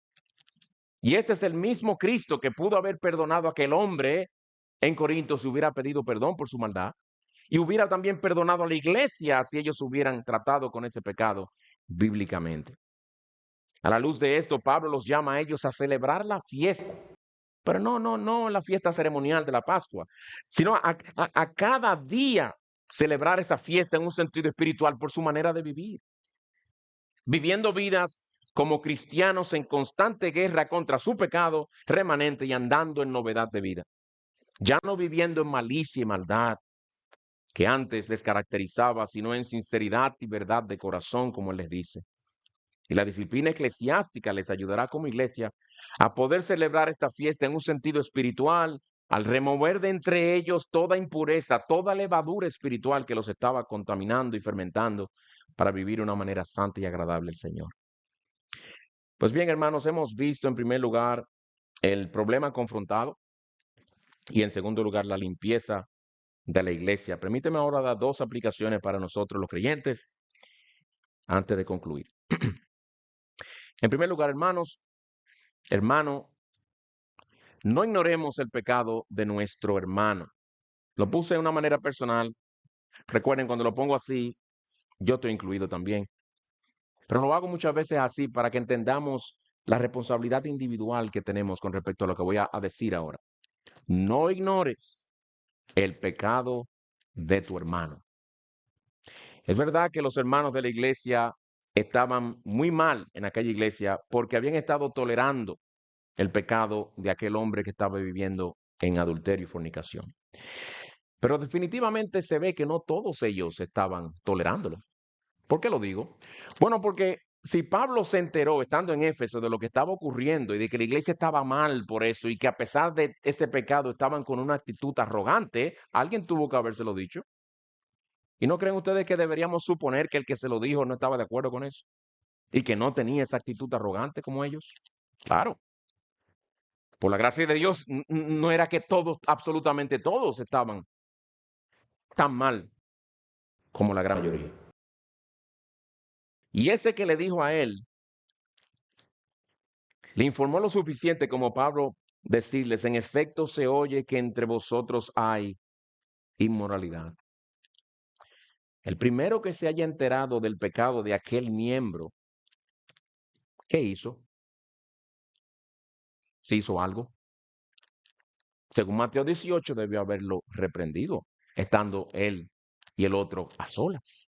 Y este es el mismo Cristo que pudo haber perdonado a aquel hombre en Corinto si hubiera pedido perdón por su maldad, y hubiera también perdonado a la iglesia si ellos hubieran tratado con ese pecado bíblicamente. A la luz de esto, Pablo los llama a ellos a celebrar la fiesta, pero no la fiesta ceremonial de la Pascua, sino a cada día celebrar esa fiesta en un sentido espiritual por su manera de vivir, viviendo vidas como cristianos en constante guerra contra su pecado remanente y andando en novedad de vida, ya no viviendo en malicia y maldad que antes les caracterizaba, sino en sinceridad y verdad de corazón, como él les dice. Y la disciplina eclesiástica les ayudará como iglesia a poder celebrar esta fiesta en un sentido espiritual, al remover de entre ellos toda impureza, toda levadura espiritual que los estaba contaminando y fermentando para vivir de una manera santa y agradable al Señor. Pues bien, hermanos, hemos visto en primer lugar el problema confrontado y en segundo lugar la limpieza de la iglesia. Permíteme ahora dar dos aplicaciones para nosotros los creyentes antes de concluir. En primer lugar, hermano, no ignoremos el pecado de nuestro hermano. Lo puse de una manera personal. Recuerden, cuando lo pongo así, yo estoy incluido también. Pero lo hago muchas veces así para que entendamos la responsabilidad individual que tenemos con respecto a lo que voy a decir ahora. No ignores el pecado de tu hermano. Es verdad que los hermanos de la iglesia estaban muy mal en aquella iglesia porque habían estado tolerando el pecado de aquel hombre que estaba viviendo en adulterio y fornicación. Pero definitivamente se ve que no todos ellos estaban tolerándolo. ¿Por qué lo digo? Bueno, porque si Pablo se enteró estando en Éfeso de lo que estaba ocurriendo y de que la iglesia estaba mal por eso y que a pesar de ese pecado estaban con una actitud arrogante, alguien tuvo que habérselo dicho. ¿Y no creen ustedes que deberíamos suponer que el que se lo dijo no estaba de acuerdo con eso? Y que no tenía esa actitud arrogante como ellos. Claro. Por la gracia de Dios, no era que todos, absolutamente todos, estaban tan mal como la gran mayoría. Y ese que le dijo a él, le informó lo suficiente como Pablo decirles, en efecto se oye que entre vosotros hay inmoralidad. El primero que se haya enterado del pecado de aquel miembro, ¿qué hizo? ¿Se hizo algo? Según Mateo 18, debió haberlo reprendido, estando él y el otro a solas.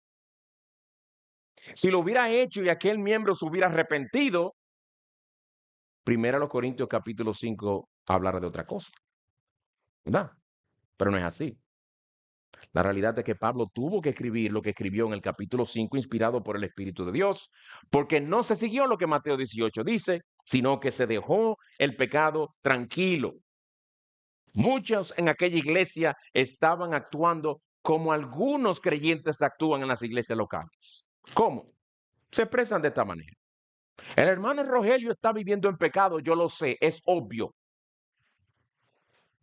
Si lo hubiera hecho y aquel miembro se hubiera arrepentido, 1 Corintios capítulo 5 hablará de otra cosa, ¿verdad? Pero no es así. La realidad es que Pablo tuvo que escribir lo que escribió en el capítulo 5, inspirado por el Espíritu de Dios, porque no se siguió lo que Mateo 18 dice, sino que se dejó el pecado tranquilo. Muchos en aquella iglesia estaban actuando como algunos creyentes actúan en las iglesias locales. ¿Cómo? Se expresan de esta manera. El hermano Rogelio está viviendo en pecado, yo lo sé, es obvio.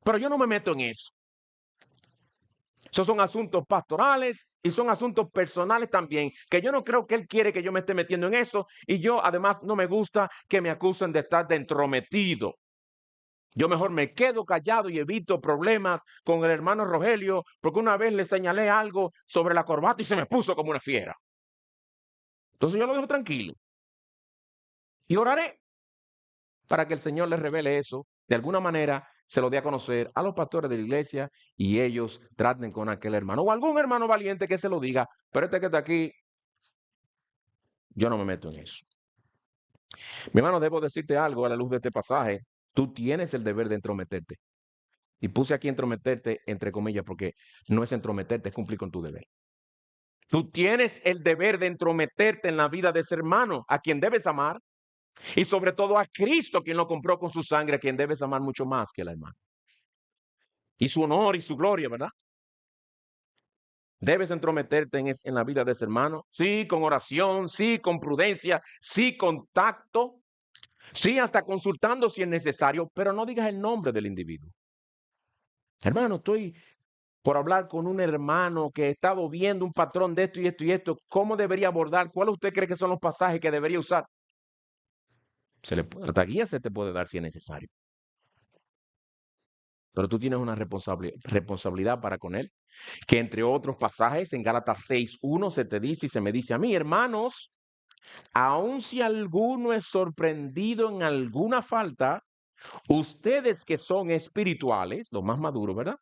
Pero yo no me meto en eso. Esos son asuntos pastorales y son asuntos personales también, que yo no creo que él quiere que yo me esté metiendo en eso, y yo además no me gusta que me acusen de estar de entrometido. Yo mejor me quedo callado y evito problemas con el hermano Rogelio, porque una vez le señalé algo sobre la corbata y se me puso como una fiera. Entonces yo lo dejo tranquilo y oraré para que el Señor les revele eso, de alguna manera se lo dé a conocer a los pastores de la iglesia y ellos traten con aquel hermano o algún hermano valiente que se lo diga, pero este que está aquí, yo no me meto en eso. Mi hermano, debo decirte algo a la luz de este pasaje. Tú tienes el deber de entrometerte. Y puse aquí entrometerte entre comillas porque no es entrometerte, es cumplir con tu deber. Tú tienes el deber de entrometerte en la vida de ese hermano a quien debes amar y sobre todo a Cristo, quien lo compró con su sangre, a quien debes amar mucho más que el hermano. Y su honor y su gloria, ¿verdad? Debes entrometerte en la vida de ese hermano. Sí, con oración, sí, con prudencia, sí, con tacto, sí, hasta consultando si es necesario, pero no digas el nombre del individuo. Hermano, estoy por hablar con un hermano que ha estado viendo un patrón de esto y esto y esto. ¿Cómo debería abordar? ¿Cuál usted cree que son los pasajes que debería usar? Hasta guía se te puede dar si es necesario. Pero tú tienes una responsabilidad para con él. Que entre otros pasajes en Gálatas 6:1 se te dice y se me dice a mí, hermanos, aun si alguno es sorprendido en alguna falta, ustedes que son espirituales, los más maduros, ¿verdad?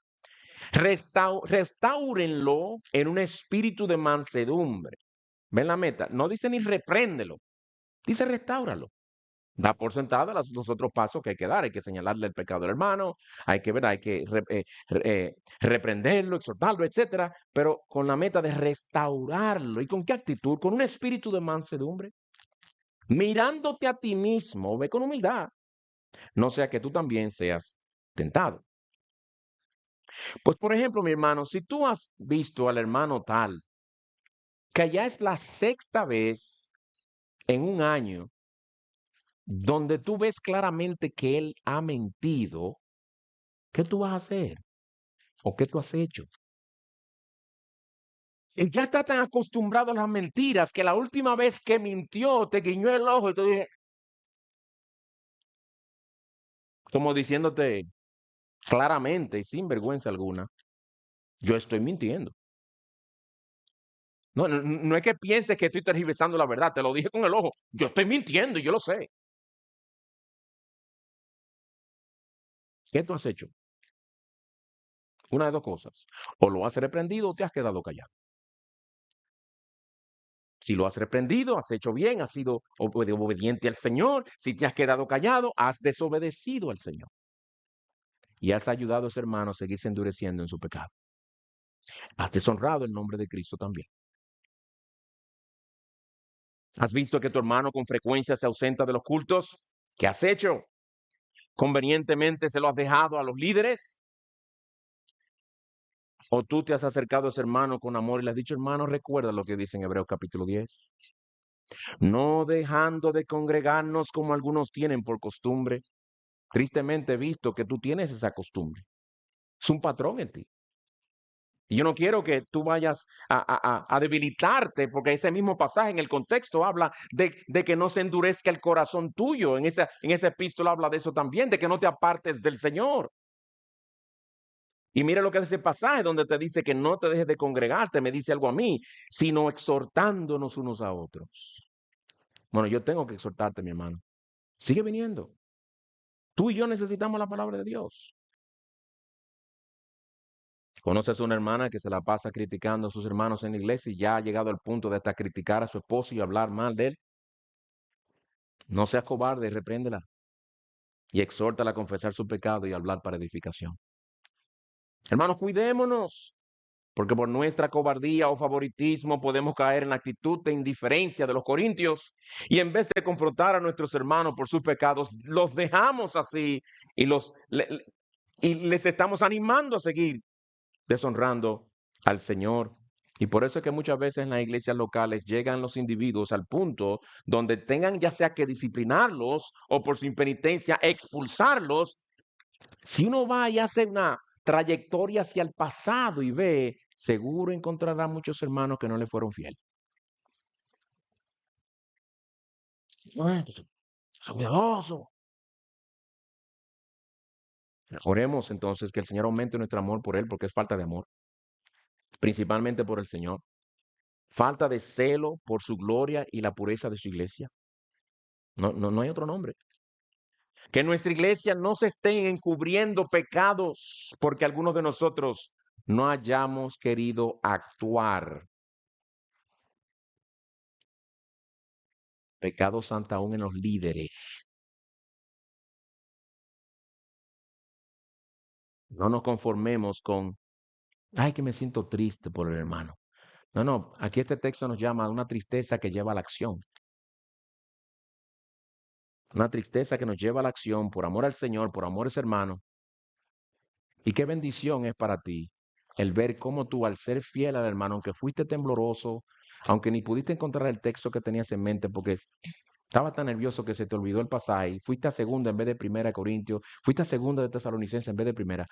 Restáurenlo en un espíritu de mansedumbre. ¿Ven la meta? No dice ni repréndelo, dice restáuralo. Da por sentada los otros pasos que hay que dar. Hay que señalarle el pecado al hermano, hay que ver, hay que reprenderlo, exhortarlo, etcétera, pero con la meta de restaurarlo. ¿Y con qué actitud? Con un espíritu de mansedumbre. Mirándote a ti mismo, ve con humildad, no sea que tú también seas tentado. Pues, por ejemplo, mi hermano, si tú has visto al hermano tal, que ya es la sexta vez en un año donde tú ves claramente que él ha mentido, ¿qué tú vas a hacer? ¿O qué tú has hecho? Él ya está tan acostumbrado a las mentiras que la última vez que mintió te guiñó el ojo y te dije, como diciéndote claramente y sin vergüenza alguna, yo estoy mintiendo. No, no, no es que pienses que estoy tergiversando la verdad, te lo dije con el ojo, yo estoy mintiendo y yo lo sé. ¿Qué tú has hecho? Una de dos cosas, o lo has reprendido o te has quedado callado. Si lo has reprendido, has hecho bien, has sido obediente al Señor. Si te has quedado callado, has desobedecido al Señor. Y has ayudado a ese hermano a seguirse endureciendo en su pecado. Has deshonrado el nombre de Cristo también. ¿Has visto que tu hermano con frecuencia se ausenta de los cultos? ¿Qué has hecho? ¿Convenientemente se lo has dejado a los líderes? ¿O tú te has acercado a ese hermano con amor y le has dicho, hermano, recuerda lo que dice en Hebreos capítulo 10? No dejando de congregarnos como algunos tienen por costumbre. Tristemente he visto que tú tienes esa costumbre. Es un patrón en ti. Y yo no quiero que tú vayas a debilitarte, porque ese mismo pasaje en el contexto habla de que no se endurezca el corazón tuyo. En esa epístola habla de eso también, de que no te apartes del Señor. Y mira lo que es ese pasaje donde te dice que no te dejes de congregarte, me dice algo a mí, sino exhortándonos unos a otros. Bueno, yo tengo que exhortarte, mi hermano. Sigue viniendo. Tú y yo necesitamos la palabra de Dios. ¿Conoces a una hermana que se la pasa criticando a sus hermanos en la iglesia y ya ha llegado al punto de hasta criticar a su esposo y hablar mal de él? No seas cobarde, repréndela y exhórtala a confesar su pecado y hablar para edificación. Hermanos, cuidémonos, porque por nuestra cobardía o favoritismo podemos caer en la actitud de indiferencia de los corintios y en vez de confrontar a nuestros hermanos por sus pecados, los dejamos así y y les estamos animando a seguir deshonrando al Señor. Y por eso es que muchas veces en las iglesias locales llegan los individuos al punto donde tengan ya sea que disciplinarlos o por su impenitencia expulsarlos. Si uno va y hace una trayectoria hacia el pasado y ve, seguro encontrará muchos hermanos que no le fueron fieles. Cuidadoso. Oremos entonces que el Señor aumente nuestro amor por Él, porque es falta de amor, principalmente por el Señor. Falta de celo por su gloria y la pureza de su iglesia. No hay otro nombre. Que en nuestra iglesia no se estén encubriendo pecados porque algunos de nosotros no hayamos querido actuar. Pecados hasta aún en los líderes. No nos conformemos con, ay, que me siento triste por el hermano. No, aquí este texto nos llama a una tristeza que lleva a la acción. Una tristeza que nos lleva a la acción por amor al Señor, por amor a ese hermano. Y qué bendición es para ti el ver cómo tú, al ser fiel al hermano, aunque fuiste tembloroso, aunque ni pudiste encontrar el texto que tenías en mente porque estabas tan nervioso que se te olvidó el pasaje, fuiste a segunda en vez de primera de Corintios, fuiste a segunda de Tesalonicenses en vez de primera,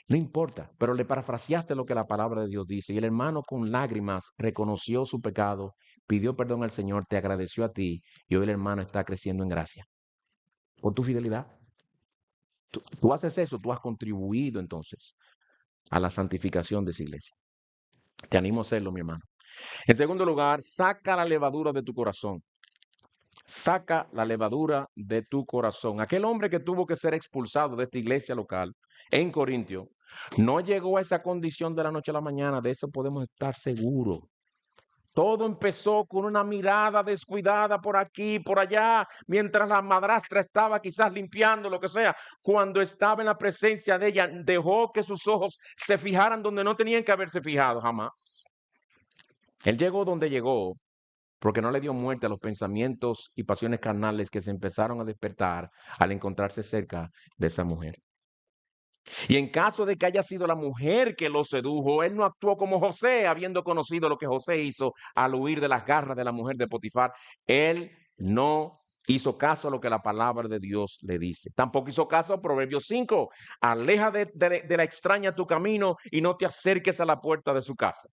no importa, pero le parafraseaste lo que la palabra de Dios dice y el hermano con lágrimas reconoció su pecado, pidió perdón al Señor, te agradeció a ti y hoy el hermano está creciendo en gracia por tu fidelidad. Tú haces eso, tú has contribuido entonces a la santificación de esa iglesia. Te animo a hacerlo, mi hermano. En segundo lugar, saca la levadura de tu corazón. Saca la levadura de tu corazón. Aquel hombre que tuvo que ser expulsado de esta iglesia local en Corintio, no llegó a esa condición de la noche a la mañana, de eso podemos estar seguros. Todo empezó con una mirada descuidada por aquí, por allá, mientras la madrastra estaba quizás limpiando, lo que sea. Cuando estaba en la presencia de ella, dejó que sus ojos se fijaran donde no tenían que haberse fijado jamás. Él llegó donde llegó porque no le dio muerte a los pensamientos y pasiones carnales que se empezaron a despertar al encontrarse cerca de esa mujer. Y en caso de que haya sido la mujer que lo sedujo, él no actuó como José, habiendo conocido lo que José hizo al huir de las garras de la mujer de Potifar. Él no hizo caso a lo que la palabra de Dios le dice. Tampoco hizo caso a Proverbios 5. Aleja de la extraña tu camino y no te acerques a la puerta de su casa.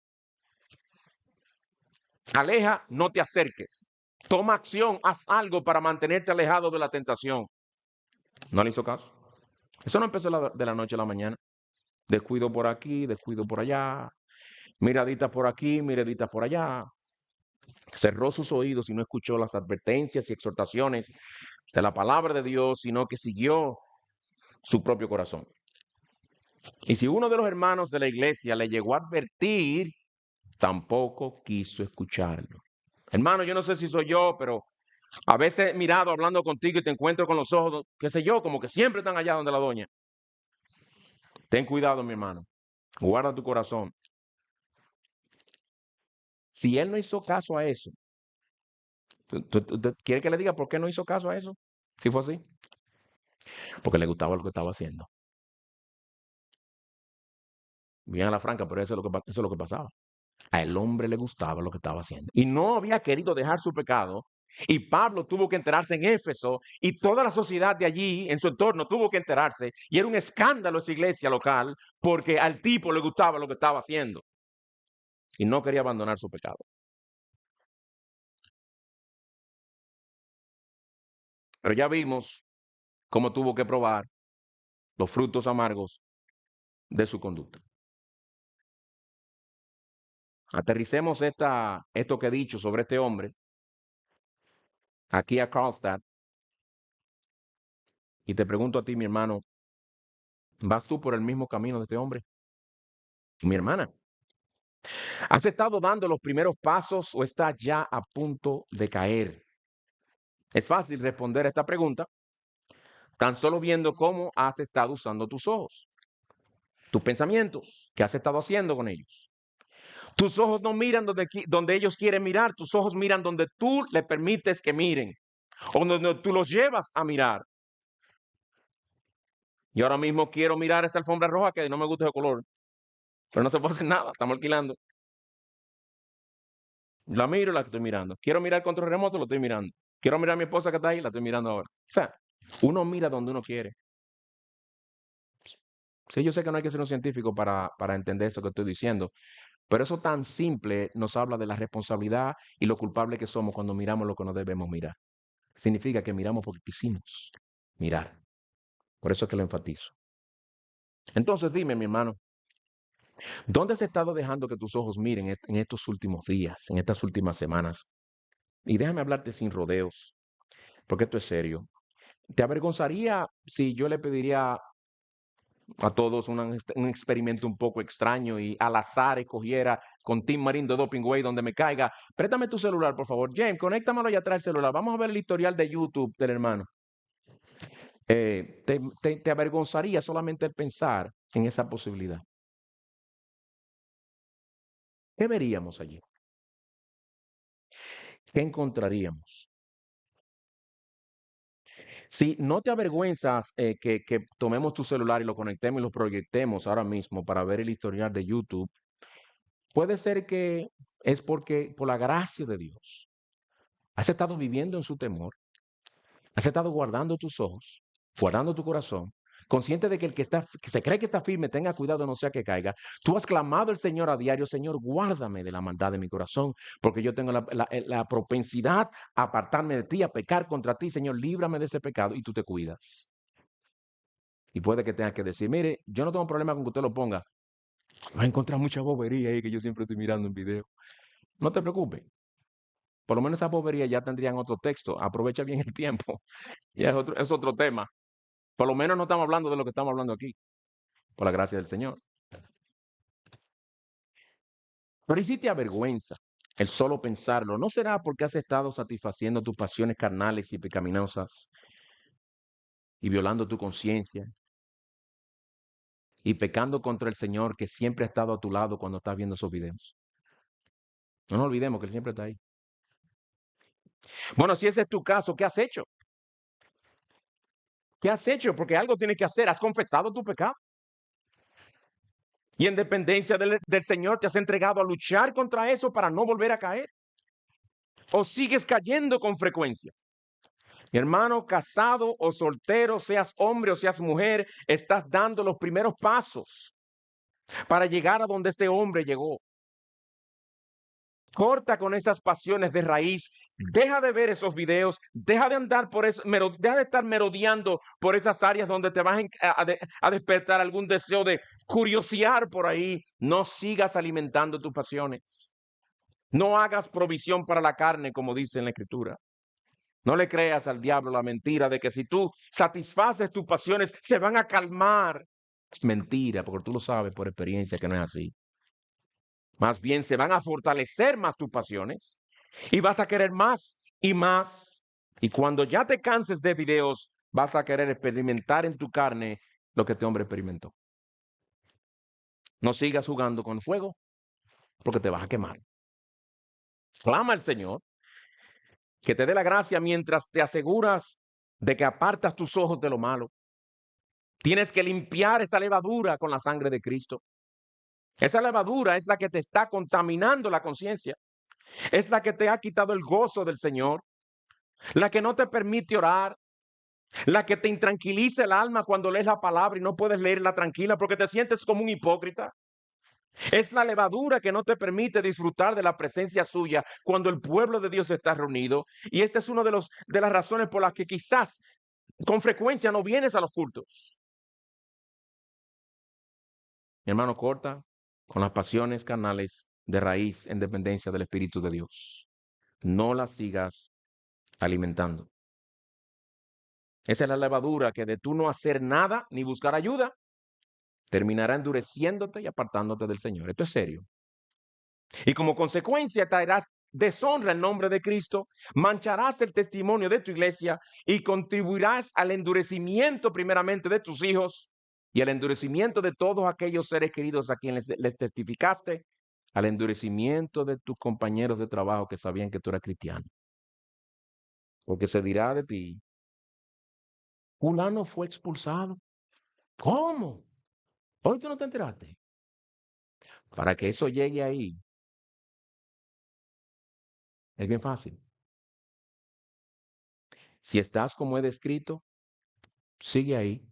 Aleja, no te acerques. Toma acción, haz algo para mantenerte alejado de la tentación. No le hizo caso. Eso no empezó de la noche a la mañana. Descuido por aquí, descuido por allá, miraditas por aquí, miraditas por allá. Cerró sus oídos y no escuchó las advertencias y exhortaciones de la palabra de Dios, sino que siguió su propio corazón. Y si uno de los hermanos de la iglesia le llegó a advertir, tampoco quiso escucharlo. Hermano, yo no sé si soy yo, pero a veces he mirado hablando contigo y te encuentro con los ojos, qué sé yo, como que siempre están allá donde la doña. Ten cuidado, mi hermano. Guarda tu corazón. Si él no hizo caso a eso, ¿tú quieres que le diga por qué no hizo caso a eso? Si fue así. Porque le gustaba lo que estaba haciendo. Bien a la franca, pero eso es lo que pasaba. A el hombre le gustaba lo que estaba haciendo. Y no había querido dejar su pecado. Y Pablo tuvo que enterarse en Éfeso y toda la sociedad de allí, en su entorno, tuvo que enterarse. Y era un escándalo esa iglesia local porque al tipo le gustaba lo que estaba haciendo. Y no quería abandonar su pecado. Pero ya vimos cómo tuvo que probar los frutos amargos de su conducta. Aterricemos esto que he dicho sobre este hombre aquí a Karlstad y te pregunto a ti, mi hermano, ¿vas tú por el mismo camino de este hombre? Mi hermana, ¿has estado dando los primeros pasos o estás ya a punto de caer? Es fácil responder a esta pregunta tan solo viendo cómo has estado usando tus ojos, tus pensamientos, qué has estado haciendo con ellos. Tus ojos no miran donde ellos quieren mirar, tus ojos miran donde tú le permites que miren o donde tú los llevas a mirar. Y ahora mismo quiero mirar esa alfombra roja que no me gusta ese color, pero no se puede hacer nada, estamos alquilando. La miro, la estoy mirando. Quiero mirar el control remoto, lo estoy mirando. Quiero mirar a mi esposa que está ahí, la estoy mirando ahora. O sea, uno mira donde uno quiere. Sí, yo sé que no hay que ser un científico para entender eso que estoy diciendo, pero eso tan simple nos habla de la responsabilidad y lo culpable que somos cuando miramos lo que no debemos mirar. Significa que miramos porque quisimos mirar. Por eso es que lo enfatizo. Entonces dime, mi hermano, ¿dónde has estado dejando que tus ojos miren en estos últimos días, en estas últimas semanas? Y déjame hablarte sin rodeos, porque esto es serio. ¿Te avergonzaría si yo le pediría a todos un experimento un poco extraño y al azar escogiera con Tim Marín de Doping Way donde me caiga? Préstame tu celular, por favor. James, conéctamelo allá atrás el celular. Vamos a ver el historial de YouTube del hermano. ¿Te avergonzaría solamente el pensar en esa posibilidad? ¿Qué veríamos allí? ¿Qué encontraríamos? Si no te avergüenzas que tomemos tu celular y lo conectemos y lo proyectemos ahora mismo para ver el historial de YouTube, puede ser que es porque por la gracia de Dios has estado viviendo en su temor, has estado guardando tus ojos, guardando tu corazón, consciente de que el que se cree que está firme tenga cuidado no sea que caiga. Tú has clamado al Señor a diario: Señor, guárdame de la maldad de mi corazón, porque yo tengo la propensidad a apartarme de ti, a pecar contra ti. Señor, líbrame de ese pecado, y tú te cuidas. Y puede que tengas que decir: mire, yo no tengo problema con que usted lo ponga. Va a encontrar mucha bobería ahí que yo siempre estoy mirando en video. No te preocupes. Por lo menos esas boberías ya tendrían otro texto. Aprovecha bien el tiempo. Ya es otro tema. Por lo menos no estamos hablando de lo que estamos hablando aquí, por la gracia del Señor. Pero ¿y si te avergüenza el solo pensarlo? ¿No será porque has estado satisfaciendo tus pasiones carnales y pecaminosas y violando tu conciencia y pecando contra el Señor, que siempre ha estado a tu lado cuando estás viendo esos videos? No nos olvidemos que Él siempre está ahí. Bueno, si ese es tu caso, ¿qué has hecho? ¿Qué has hecho? Porque algo tienes que hacer. ¿Has confesado tu pecado? Y en dependencia del Señor te has entregado a luchar contra eso para no volver a caer. ¿O sigues cayendo con frecuencia? Mi hermano, casado o soltero, seas hombre o seas mujer, estás dando los primeros pasos para llegar a donde este hombre llegó. Corta con esas pasiones de raíz. Deja de ver esos videos. Deja de andar por eso. Deja de estar merodeando por esas áreas donde te vas a despertar algún deseo de curiosear por ahí. No sigas alimentando tus pasiones. No hagas provisión para la carne, como dice en la Escritura. No le creas al diablo la mentira de que si tú satisfaces tus pasiones se van a calmar. Es mentira, porque tú lo sabes por experiencia que no es así. Más bien se van a fortalecer más tus pasiones y vas a querer más y más. Y cuando ya te canses de videos, vas a querer experimentar en tu carne lo que este hombre experimentó. No sigas jugando con fuego porque te vas a quemar. Clama al Señor que te dé la gracia mientras te aseguras de que apartas tus ojos de lo malo. Tienes que limpiar esa levadura con la sangre de Cristo. Esa levadura es la que te está contaminando la conciencia. Es la que te ha quitado el gozo del Señor. La que no te permite orar. La que te intranquiliza el alma cuando lees la palabra y no puedes leerla tranquila porque te sientes como un hipócrita. Es la levadura que no te permite disfrutar de la presencia suya cuando el pueblo de Dios está reunido. Y esta es una de las razones por las que quizás con frecuencia no vienes a los cultos. Mi hermano, corta con las pasiones carnales de raíz en dependencia del Espíritu de Dios. No las sigas alimentando. Esa es la levadura que de tú no hacer nada ni buscar ayuda, terminará endureciéndote y apartándote del Señor. Esto es serio. Y como consecuencia traerás deshonra en nombre de Cristo, mancharás el testimonio de tu iglesia y contribuirás al endurecimiento primeramente de tus hijos y al endurecimiento de todos aquellos seres queridos a quienes les testificaste, al endurecimiento de tus compañeros de trabajo que sabían que tú eras cristiano. Porque se dirá de ti, fulano fue expulsado. ¿Cómo? Hoy tú no te enteraste. Para que eso llegue ahí, es bien fácil. Si estás como he descrito, sigue ahí,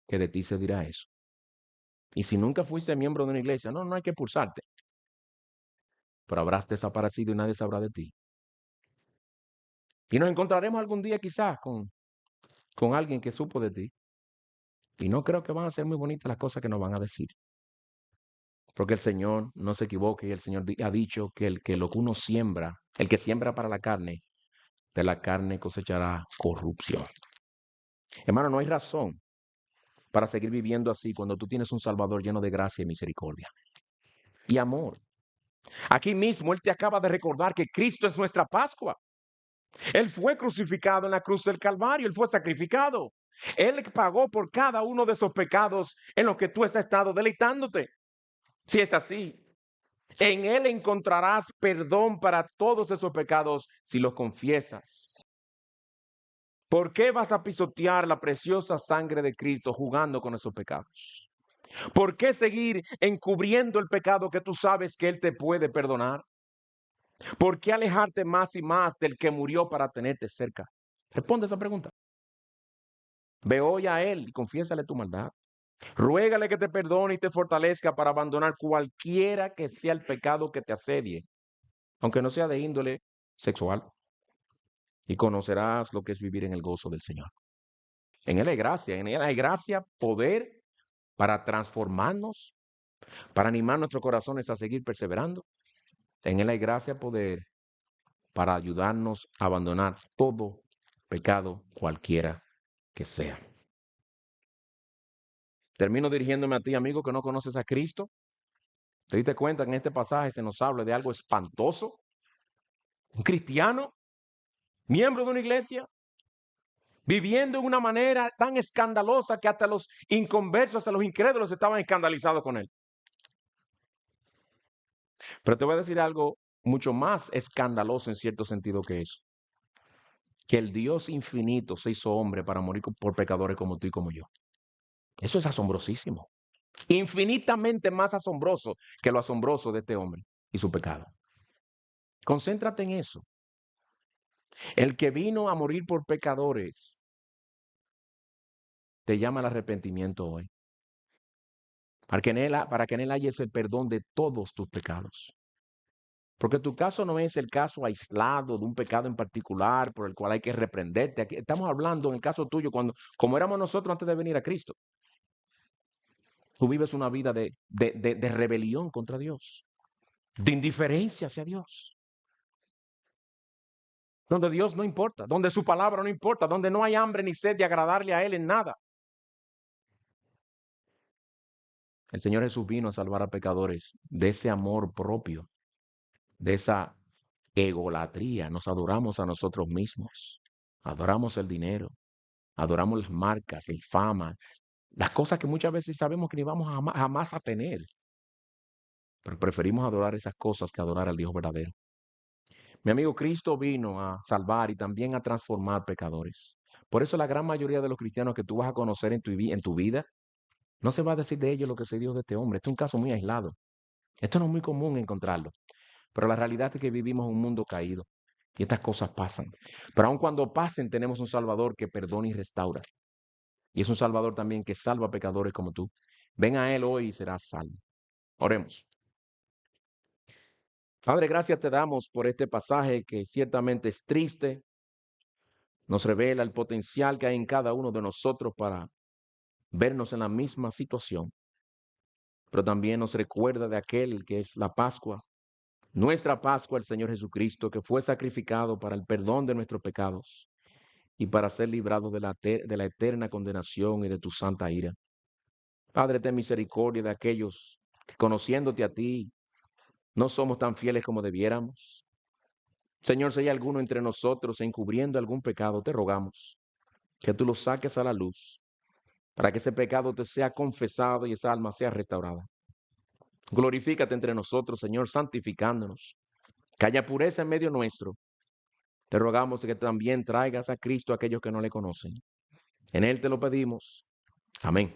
que de ti se dirá eso. Y si nunca fuiste miembro de una iglesia, no hay que expulsarte. Pero habrás desaparecido y nadie sabrá de ti. Y nos encontraremos algún día quizás con alguien que supo de ti. Y no creo que van a ser muy bonitas las cosas que nos van a decir. Porque el Señor no se equivoque y el Señor ha dicho que el que lo que uno siembra, el que siembra para la carne, de la carne cosechará corrupción. Hermano, no hay razón para seguir viviendo así cuando tú tienes un Salvador lleno de gracia y misericordia y amor. Aquí mismo Él te acaba de recordar que Cristo es nuestra Pascua. Él fue crucificado en la cruz del Calvario, Él fue sacrificado. Él pagó por cada uno de esos pecados en los que tú has estado deleitándote. Si es así, en Él encontrarás perdón para todos esos pecados si los confiesas. ¿Por qué vas a pisotear la preciosa sangre de Cristo jugando con esos pecados? ¿Por qué seguir encubriendo el pecado que tú sabes que Él te puede perdonar? ¿Por qué alejarte más y más del que murió para tenerte cerca? Responde esa pregunta. Ve hoy a Él y confiésale tu maldad. Ruégale que te perdone y te fortalezca para abandonar cualquiera que sea el pecado que te asedie, aunque no sea de índole sexual. Y conocerás lo que es vivir en el gozo del Señor. En Él hay gracia, poder para transformarnos, para animar nuestros corazones a seguir perseverando. En Él hay gracia, poder para ayudarnos a abandonar todo pecado, cualquiera que sea. Termino dirigiéndome a ti, amigo, que no conoces a Cristo. ¿Te diste cuenta que en este pasaje se nos habla de algo espantoso? Un cristiano, miembro de una iglesia, viviendo de una manera tan escandalosa que hasta los inconversos, a los incrédulos estaban escandalizados con él. Pero te voy a decir algo mucho más escandaloso en cierto sentido que eso. Que el Dios infinito se hizo hombre para morir por pecadores como tú y como yo. Eso es asombrosísimo. Infinitamente más asombroso que lo asombroso de este hombre y su pecado. Concéntrate en eso. El que vino a morir por pecadores te llama al arrepentimiento hoy. Para que en él hayas el perdón de todos tus pecados. Porque tu caso no es el caso aislado de un pecado en particular por el cual hay que reprenderte. Aquí estamos hablando en el caso tuyo, como éramos nosotros antes de venir a Cristo. Tú vives una vida de rebelión contra Dios, de indiferencia hacia Dios. Donde Dios no importa, donde su palabra no importa, donde no hay hambre ni sed de agradarle a Él en nada. El Señor Jesús vino a salvar a pecadores de ese amor propio, de esa egolatría. Nos adoramos a nosotros mismos, adoramos el dinero, adoramos las marcas, el fama, las cosas que muchas veces sabemos que ni vamos jamás a tener. Pero preferimos adorar esas cosas que adorar al Dios verdadero. Mi amigo, Cristo vino a salvar y también a transformar pecadores. Por eso la gran mayoría de los cristianos que tú vas a conocer en tu vida, no se va a decir de ellos lo que se dio de este hombre. Este es un caso muy aislado. Esto no es muy común encontrarlo. Pero la realidad es que vivimos en un mundo caído y estas cosas pasan. Pero aun cuando pasen, tenemos un Salvador que perdona y restaura. Y es un Salvador también que salva a pecadores como tú. Ven a Él hoy y serás salvo. Oremos. Padre, gracias te damos por este pasaje que ciertamente es triste. Nos revela el potencial que hay en cada uno de nosotros para vernos en la misma situación. Pero también nos recuerda de aquel que es la Pascua, nuestra Pascua, el Señor Jesucristo, que fue sacrificado para el perdón de nuestros pecados y para ser librado de la eterna condenación y de tu santa ira. Padre, ten misericordia de aquellos que conociéndote a ti, no somos tan fieles como debiéramos. Señor, si hay alguno entre nosotros encubriendo algún pecado, te rogamos que tú lo saques a la luz para que ese pecado te sea confesado y esa alma sea restaurada. Glorifícate entre nosotros, Señor, santificándonos. Que haya pureza en medio nuestro. Te rogamos que también traigas a Cristo a aquellos que no le conocen. En Él te lo pedimos. Amén.